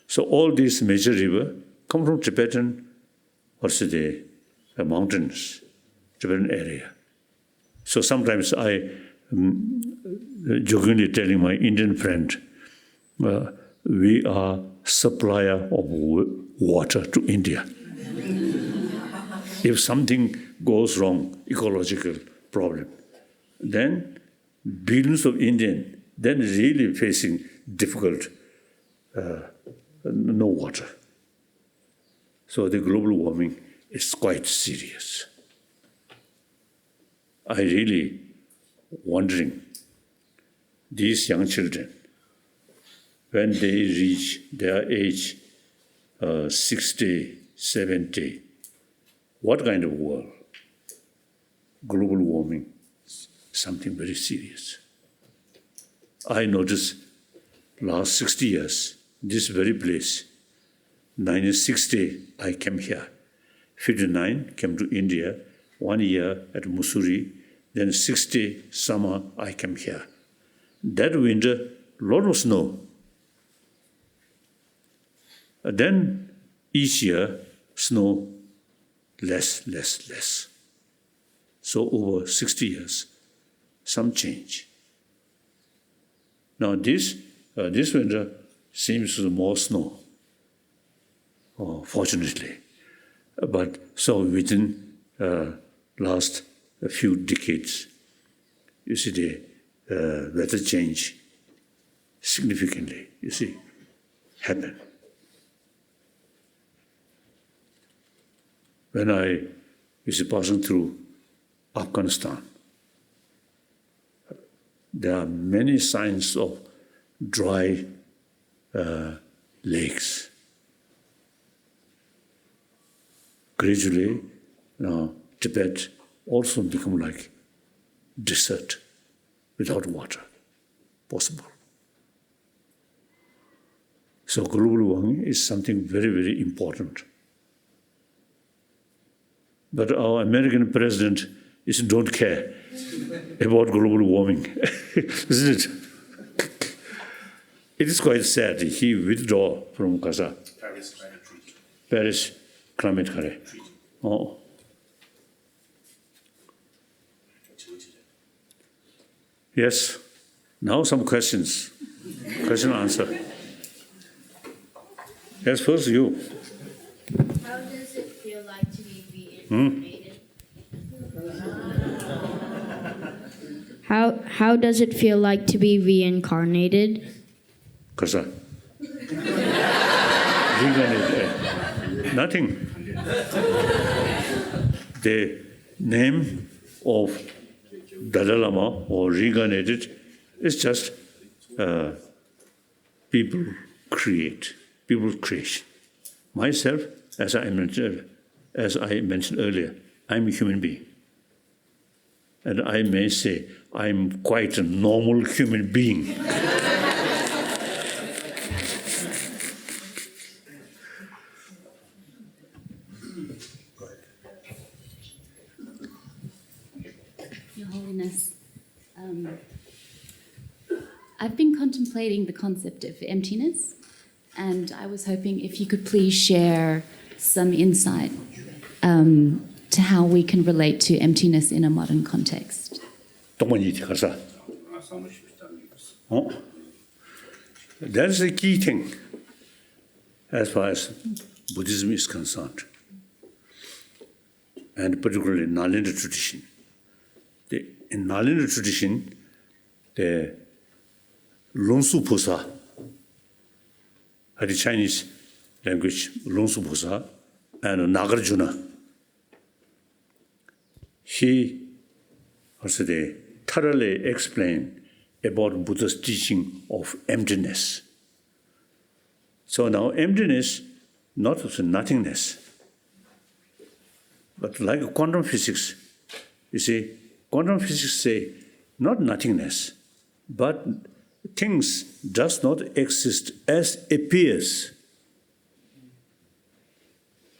So all these major rivers come from Tibetan, the mountains, Tibetan area. So sometimes I jokingly telling my Indian friend, we are supplier of water to India. If something goes wrong, ecological problem, then billions of Indians then really facing difficult no water. So the global warming is quite serious. I really wondering, these young children, when they reach their age 60, 70, what kind of world? Global warming, something very serious. I noticed last 60 years, this very place, 1960, I came here. 59, came to India, 1 year at Mussoorie, then 60 summer, I came here. That winter, lot of snow. Then each year, snow less. So over 60 years, some change. Now this winter seems more snow, fortunately. But so within last few decades, you see the weather change significantly, you see, happen. When I was passing through Afghanistan, there are many signs of dry lakes. Gradually, now Tibet also become like desert without water, possible. So global warming is something very, very important. But our American president don't care about global warming, isn't it? It is quite sad. He withdrew from Gaza. Paris Climate Treaty. Paris Climate Treaty. Oh. Yes. Now some questions. Question answer. Yes, first you. How does it feel like to be reincarnated? How does it feel like to be reincarnated? Gaza. Nothing. The name of Dalai Lama or reincarnated is just people creation. Myself, as I mentioned earlier, I'm a human being. And I may say I'm quite a normal human being. Your Holiness, I've been contemplating the concept of emptiness, and I was hoping if you could please share some insight to how we can relate to emptiness in a modern context. That's the key thing as far as Buddhism is concerned, and particularly Nalanda tradition. In Nalanda tradition, the Longsu Posa, the Chinese language, Longsu Posa, and Nagarjuna, he also thoroughly explained about Buddha's teaching of emptiness. So now emptiness, not nothingness, but like quantum physics, you see, quantum physics say not nothingness, but things does not exist as appears.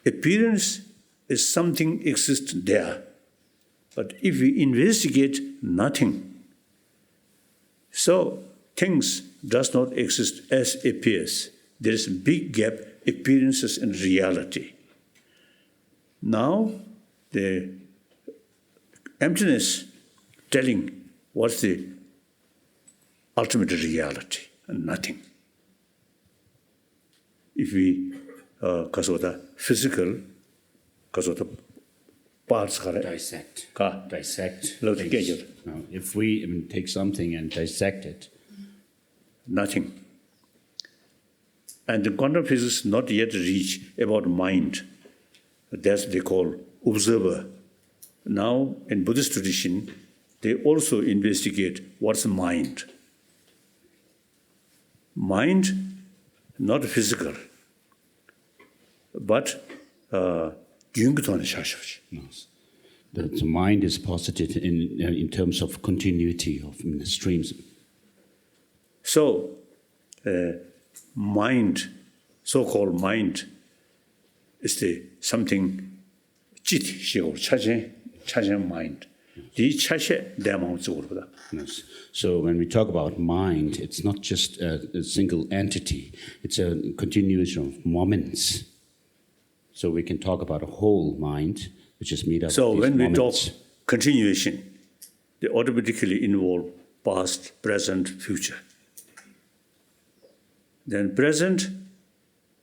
Appearance is something exists there. But if we investigate nothing, so things does not exist as appears. There is a big gap, appearances and reality. Now, the emptiness telling what's the ultimate reality, and nothing. If we, because of the physical, because of the parts, Dissect. Dissect. Now, if we take something and dissect it, nothing. And the quantum physics not yet reach about mind. That's they call observer. Now, in Buddhist tradition, they also investigate what's mind. Mind, not physical, but Yes. The mind is posited in terms of continuity of streams. So, mind, so-called mind, is the something jit chajen mind. The chaje demon. Yes. So when we talk about mind, it's not just a single entity; it's a continuation of moments. So we can talk about a whole mind, which is made up So of these when we moments. talk continuation, they automatically involve past, present, future. Then present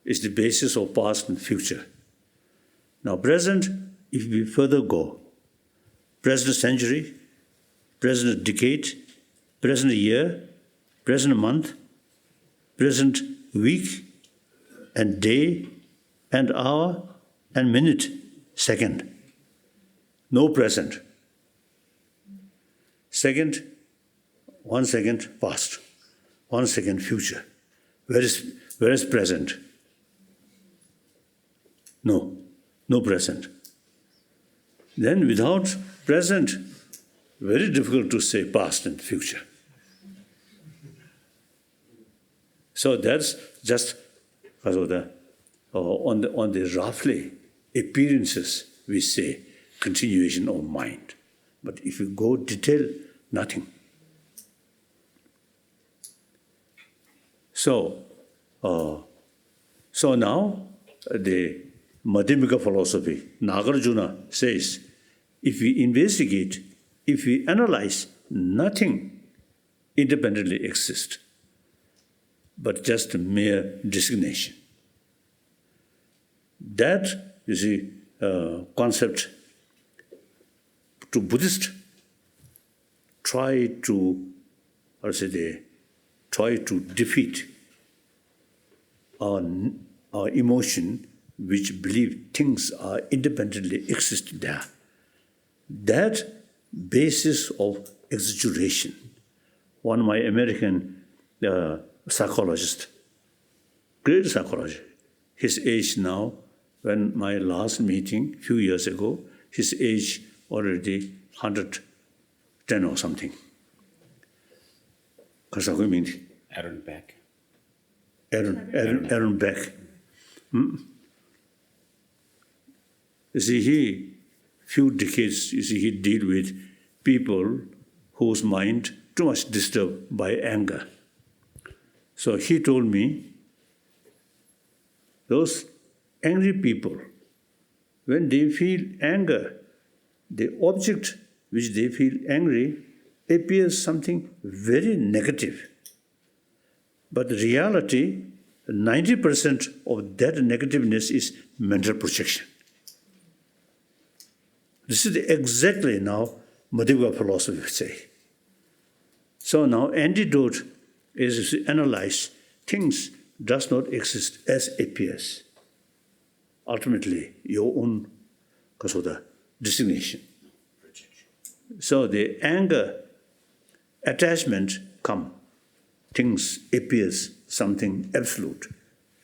is the basis of past and future. Now present, if we further go, present century, present decade, present year, present month, present week and day and hour and minute, second. No present. Second, 1 second past, 1 second future. Where is present? No present. Then without present, very difficult to say past and future. So that's just on the roughly appearances we say continuation of mind. But if you go detail, nothing. So now the Madhyamika philosophy, Nagarjuna says, if we investigate, if we analyze, nothing independently exists, but just a mere designation. That, you see, concept to Buddhists try to defeat our emotion which believe things are independently exist there. That basis of exaggeration. One of my American psychologist, great psychologist, his age now, when my last meeting, few years ago, his age already 110 or something. Aaron Beck. Aaron Beck. You see, few decades, he deal with people whose mind too much disturbed by anger. So he told me, those angry people, when they feel anger, the object which they feel angry appears something very negative. But the reality, 90% of that negativeness is mental projection. This is exactly now Madhyamika philosophy would say. So now antidote is to analyze things does not exist as appears. Ultimately, your own designation. So the anger, attachment come. Things appears something absolute,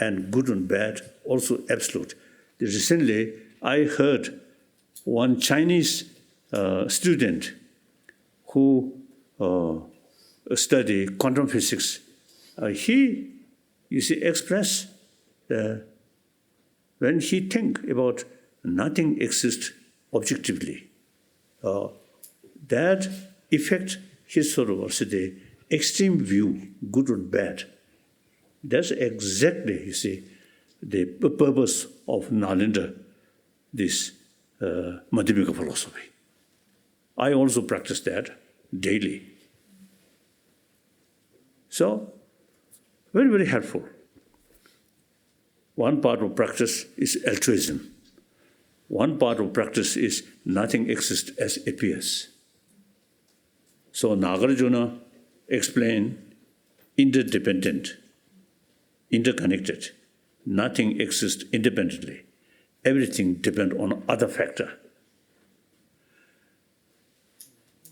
and good and bad also absolute. Recently, I heard one Chinese student who study quantum physics. He, express when he think about nothing exists objectively. That affect his the extreme view, good or bad. That's exactly, the purpose of Nalanda, this Madhyamika philosophy. I also practice that daily. So, very, very helpful. One part of practice is altruism. One part of practice is nothing exists as appears. So Nagarjuna explained interdependent. interconnected. Nothing exists independently. Everything depends on other factor.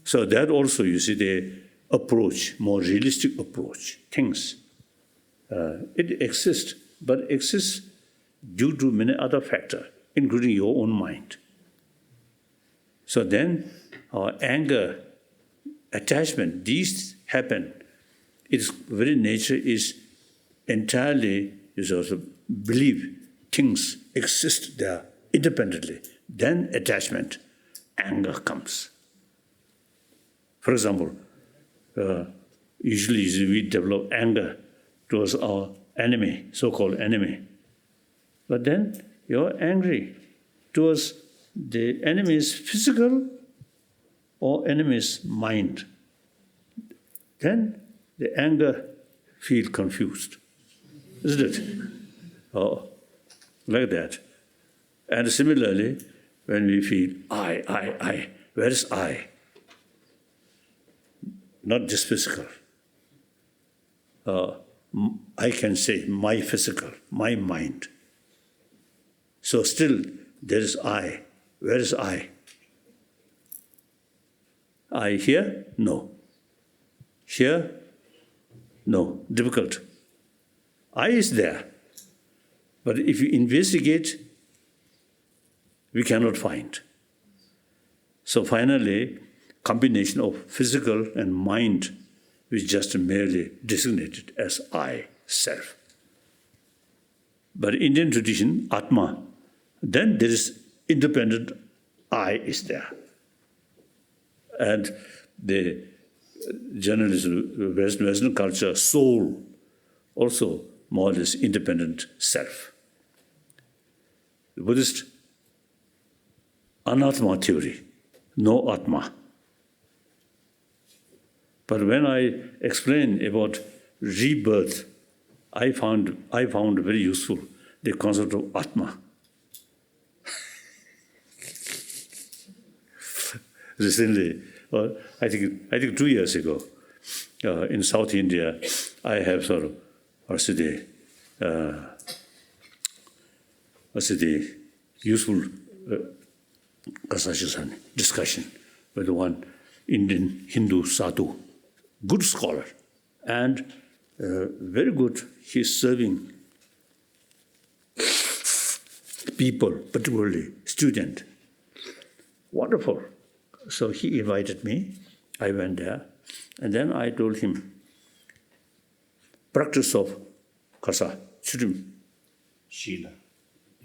So that also, you see, the approach, more realistic approach, things. It exists, but exists due to many other factors, including your own mind. So then our anger, attachment, these happen. Its very nature is entirely, is also believe things exist there independently. Then attachment, anger comes. For example, usually we develop anger towards our enemy, so-called enemy. But then you're angry towards the enemy's physical or enemy's mind. Then the anger feels confused, isn't it? Oh, like that. And similarly, when we feel I, where is I? Not just physical. I can say my physical, my mind. So still there is I. Where is I? I here? No. Here? No. Difficult. I is there. But if you investigate, we cannot find. So finally, combination of physical and mind is just merely designated as I, self. But Indian tradition, Atma, then there is independent I is there. And the journalism, Western culture, soul, also more or less independent self. The Buddhist anatma theory, no atma. But when I explain about rebirth, I found very useful the concept of atma. Recently, I think 2 years ago, in South India, I have sort of useful discussion with one Indian Hindu sadhu, good scholar, and very good. He's serving people, particularly students. Wonderful. So he invited me. I went there, and then I told him, practice of kasa, Shila,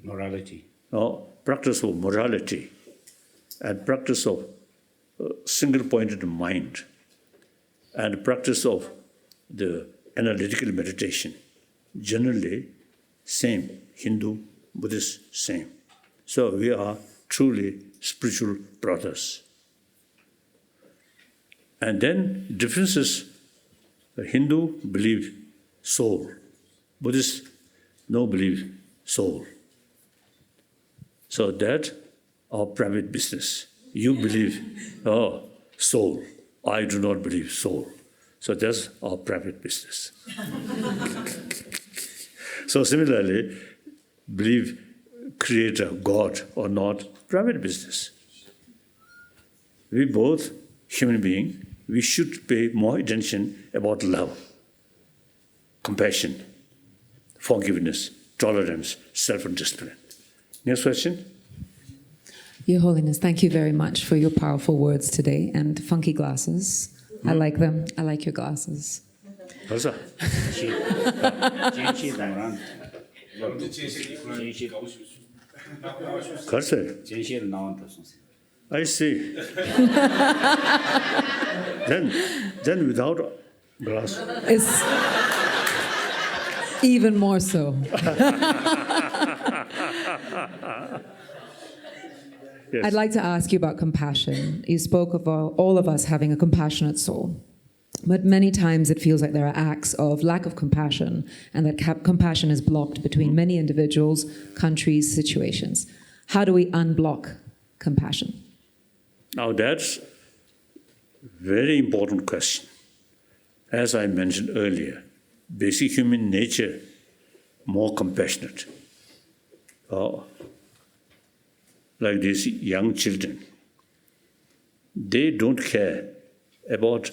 morality. No, practice of morality and practice of single-pointed mind and practice of the analytical meditation. Generally, same, Hindu, Buddhist, same. So we are truly spiritual brothers. And then differences, the Hindu believe soul, Buddhist no believe soul. So that our private business. You believe, soul. I do not believe soul. So that's our private business. So similarly, believe creator, God or not, private business. We both, human beings, we should pay more attention about love, compassion, forgiveness, tolerance, self-discipline. Next question. Your Holiness, thank you very much for your powerful words today and funky glasses. I like them. I like your glasses. How's that? I see. then without glass. It's even more so. Yes. I'd like to ask you about compassion. You spoke of all of us having a compassionate soul. But many times it feels like there are acts of lack of compassion and that compassion is blocked between many individuals, countries, situations. How do we unblock compassion? Now that's a very important question. As I mentioned earlier, basic human nature more compassionate. Like these young children, they don't care about,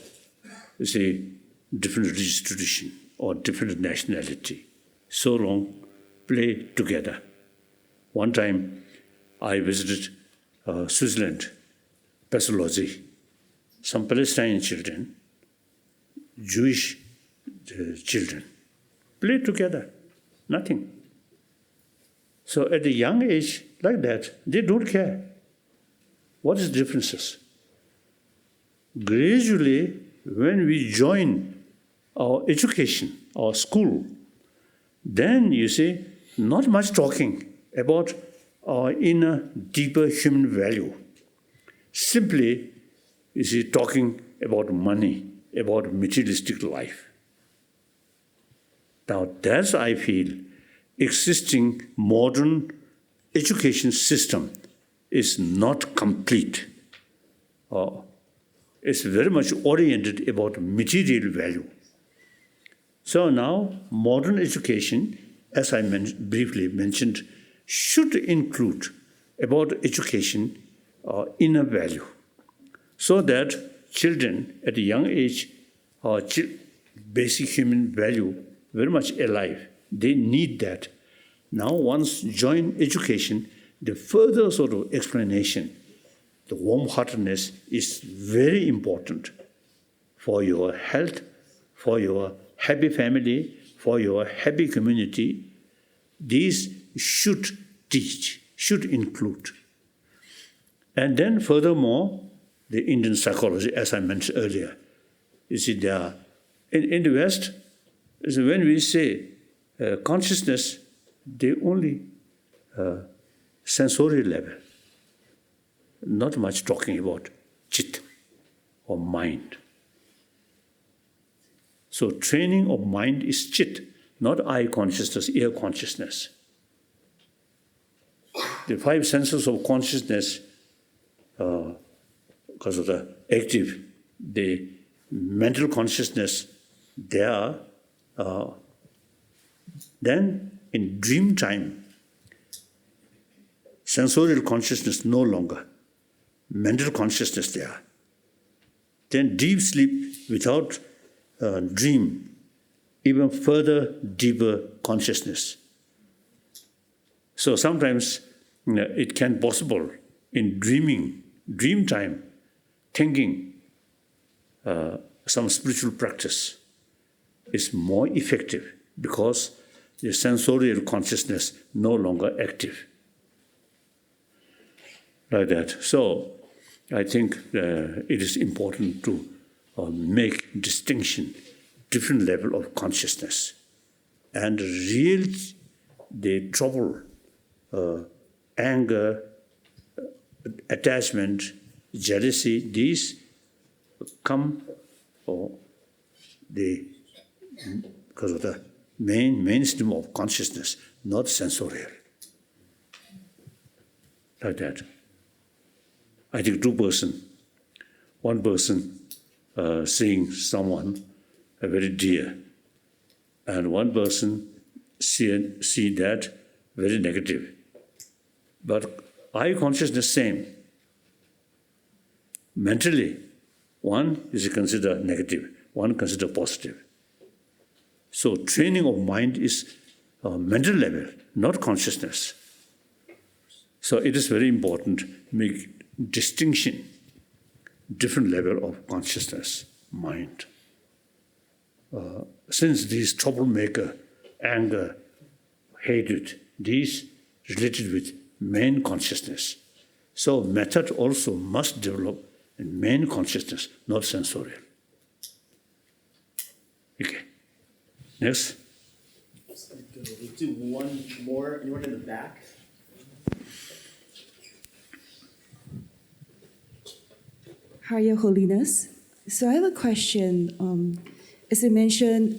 say, different religious tradition or different nationality. So long, play together. One time, I visited Switzerland, Pestalozzi. Some Palestinian children, Jewish children, play together, nothing. So at a young age, like that, they don't care. What is the differences? Gradually, when we join our education, our school, then you see, not much talking about our inner, deeper human value. Simply, you see, talking about money, about materialistic life. Now, that's, I feel, existing modern education system is not complete. It's very much oriented about material value. So now, modern education, as I briefly mentioned, should include about education inner value, so that children at a young age are basic human value very much alive. They need that. Now, once join education, the further sort of explanation, the warm-heartedness is very important for your health, for your happy family, for your happy community. These should teach, should include. And then furthermore, the Indian psychology, as I mentioned earlier. You see, there in the West, when we say consciousness, they only sensorial level. Not much talking about chit or mind. So training of mind is chit, not eye consciousness, ear consciousness. The five senses of consciousness, because of the active, the mental consciousness, they are. Then in dream time, sensorial consciousness no longer, mental consciousness there. Then deep sleep without dream, even further deeper consciousness. So sometimes it can be possible in dream time, thinking some spiritual practice is more effective because the sensorial consciousness no longer active. Like that. So I think it is important to make distinction, different level of consciousness. And the trouble, anger, attachment, jealousy, these come because of the mainstream of consciousness, not sensorial. Like that. I think one person seeing someone very dear, and one person see that very negative. But eye consciousness same. Mentally, one is considered negative, one considered positive. So training of mind is mental level, not consciousness. So it is very important to make distinction, different level of consciousness, mind. Since these troublemaker, anger, hatred, these related with main consciousness. So method also must develop in main consciousness, not sensorial. Okay. Next. We'll do one more. Anyone in the back? Hi, Your Holiness. So I have a question. As you mentioned,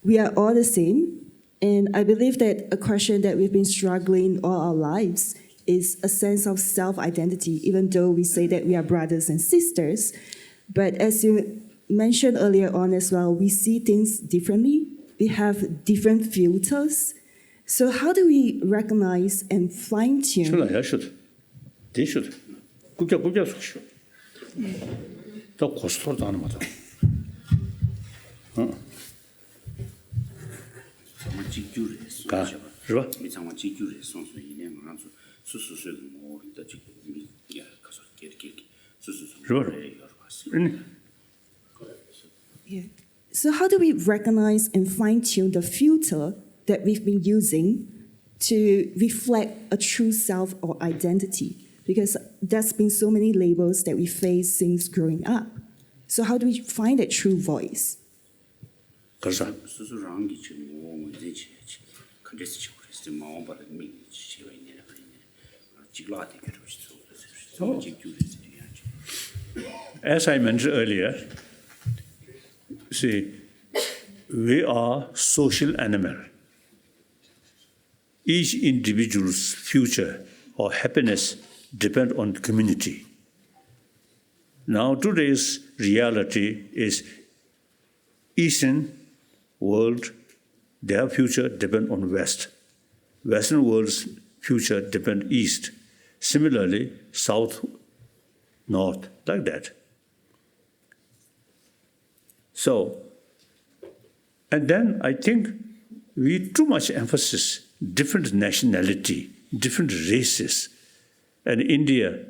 we are all the same. And I believe that a question that we've been struggling all our lives is a sense of self-identity, even though we say that we are brothers and sisters. But as you mentioned earlier on as well, we see things differently. We have different filters So how do we recognize and fine-tune? should I should. They should. 굽자 속시오. 더 고스톱도 하는 거다. 啊，是吧？是吧？Yeah. So how do we recognize and fine-tune the filter that we've been using to reflect a true self or identity? Because there's been so many labels that we face since growing up. So how do we find that true voice? 그래서 as I mentioned earlier, see, we are social animal. Each individual's future or happiness depend on community. Now today's reality is Eastern world, their future depend on West. Western world's future depend East. Similarly, South, North, like that. So, and then I think we too much emphasis different nationality, different races. And India,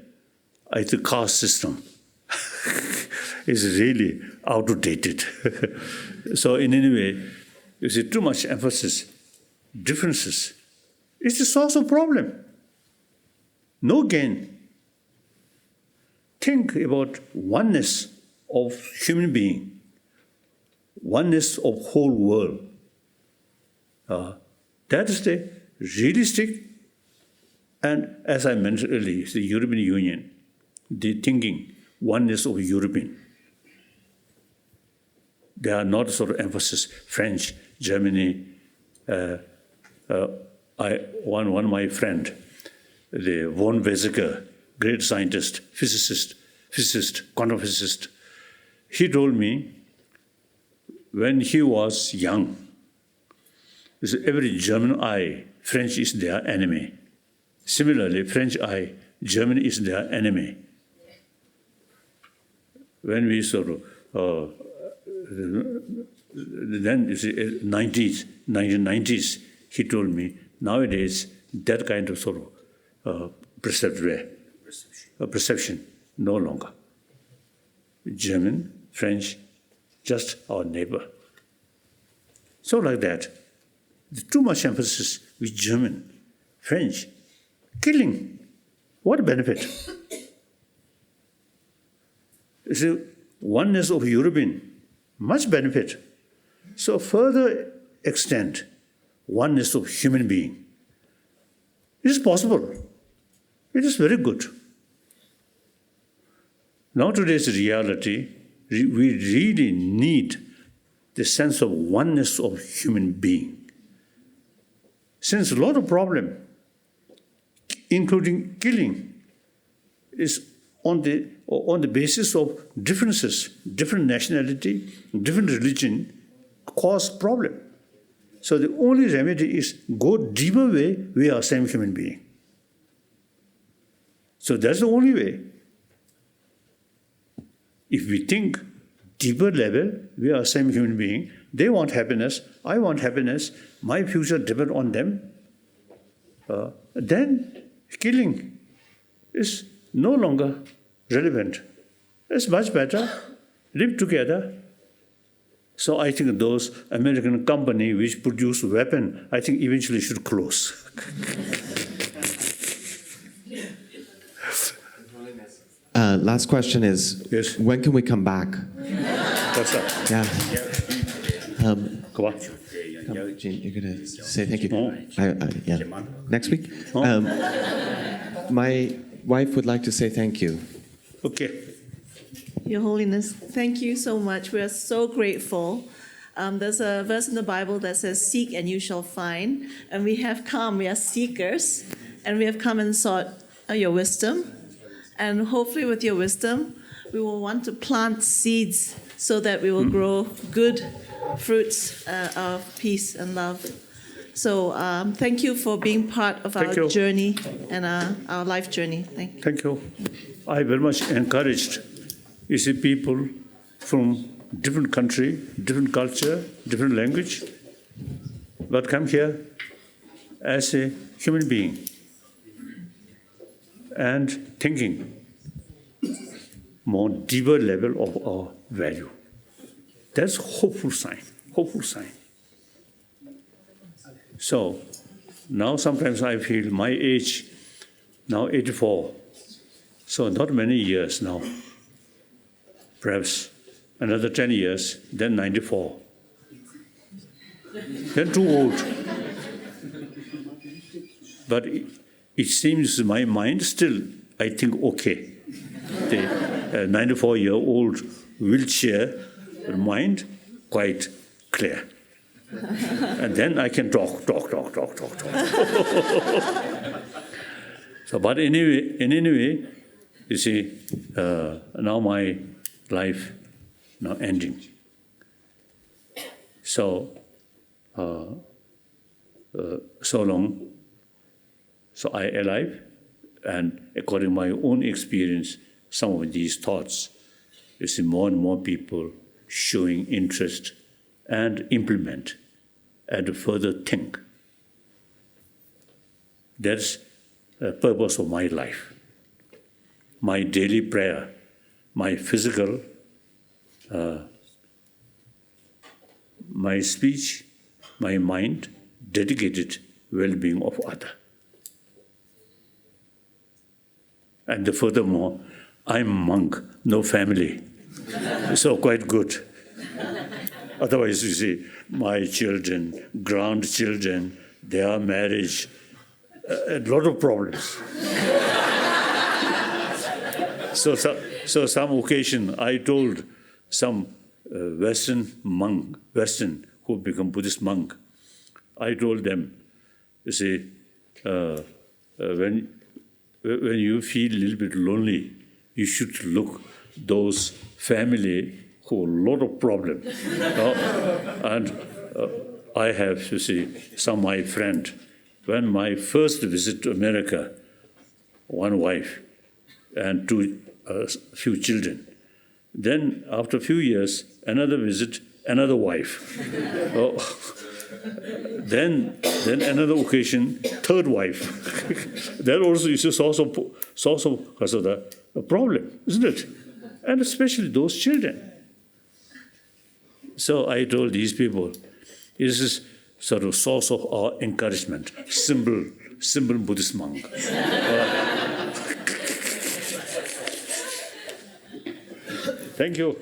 I think caste system is really outdated. So in any way, you see too much emphasis, differences. It's a source of problem. No gain. Think about oneness of human being, oneness of whole world. That is the realistic, and as I mentioned earlier, the European Union, the thinking, oneness of European. They are not sort of emphasis French, Germany. One of my friend, the von Weizsäcker, great scientist, physicist, quantum physicist, he told me when he was young, every German eye, French is their enemy. Similarly, French eye, Germany is their enemy. When we sort of then you see 1990s, he told me nowadays that kind of sort of perception no longer. German, French, just our neighbor. So like that, too much emphasis with German, French, killing. What benefit? It's a oneness of European, much benefit. So further extent, oneness of human being. It is possible. It is very good. Now today's reality, we really need the sense of oneness of human being. Since a lot of problem, including killing, is on the basis of differences, different nationality, different religion, cause problem. So the only remedy is go deeper way, we are same human being. So that's the only way. If we think deeper level, we are same human being, they want happiness, I want happiness, my future depends on them, then killing is no longer relevant. It's much better, live together. So I think those American companies which produce weapons, I think eventually should close. Last question is, Yes. when can we come back? What's up? Yeah. Come on. Gene, you're going to say thank you. Oh. Yeah. Next week? My wife would like to say thank you. Okay. Your Holiness, thank you so much. We are so grateful. There's a verse in the Bible that says, "Seek and you shall find." And we have come, we are seekers, and we have come and sought your wisdom. And hopefully with your wisdom, we will want to plant seeds so that we will grow good fruits of peace and love. So thank you for being part of Thank our you. journey and our life journey. Thank you. Thank you. I very much encouraged, you see, people from different country, different culture, different language, but come here as a human being and thinking more deeper level of our value. That's hopeful sign, hopeful sign. So now sometimes I feel my age, now 84, so not many years now, perhaps another 10 years, then 94, then too old. But it seems my mind still, I think, okay. The 94-year-old wheelchair mind, quite clear. And then I can talk. So, but anyway, you see, now my life now ending. So, so long, so I alive, and according to my own experience, some of these thoughts, you see more and more people showing interest and implement and further think. That's the purpose of my life. My daily prayer, my physical, my speech, my mind, dedicated well-being of others. And furthermore, I'm monk, no family, so quite good. Otherwise, you see, my children, grandchildren, their marriage, a lot of problems. So some occasion, I told some Western who become Buddhist monk, I told them, you see, when you feel a little bit lonely, you should look those family who have a lot of problems. And I have, you see, some of my friend. When my first visit to America, one wife and few children. Then after a few years, another visit, another wife. Then another occasion, third wife. That also is a source of a problem, isn't it? And especially those children. So I told these people, this is sort of source of our encouragement, simple Buddhist monk. Thank you.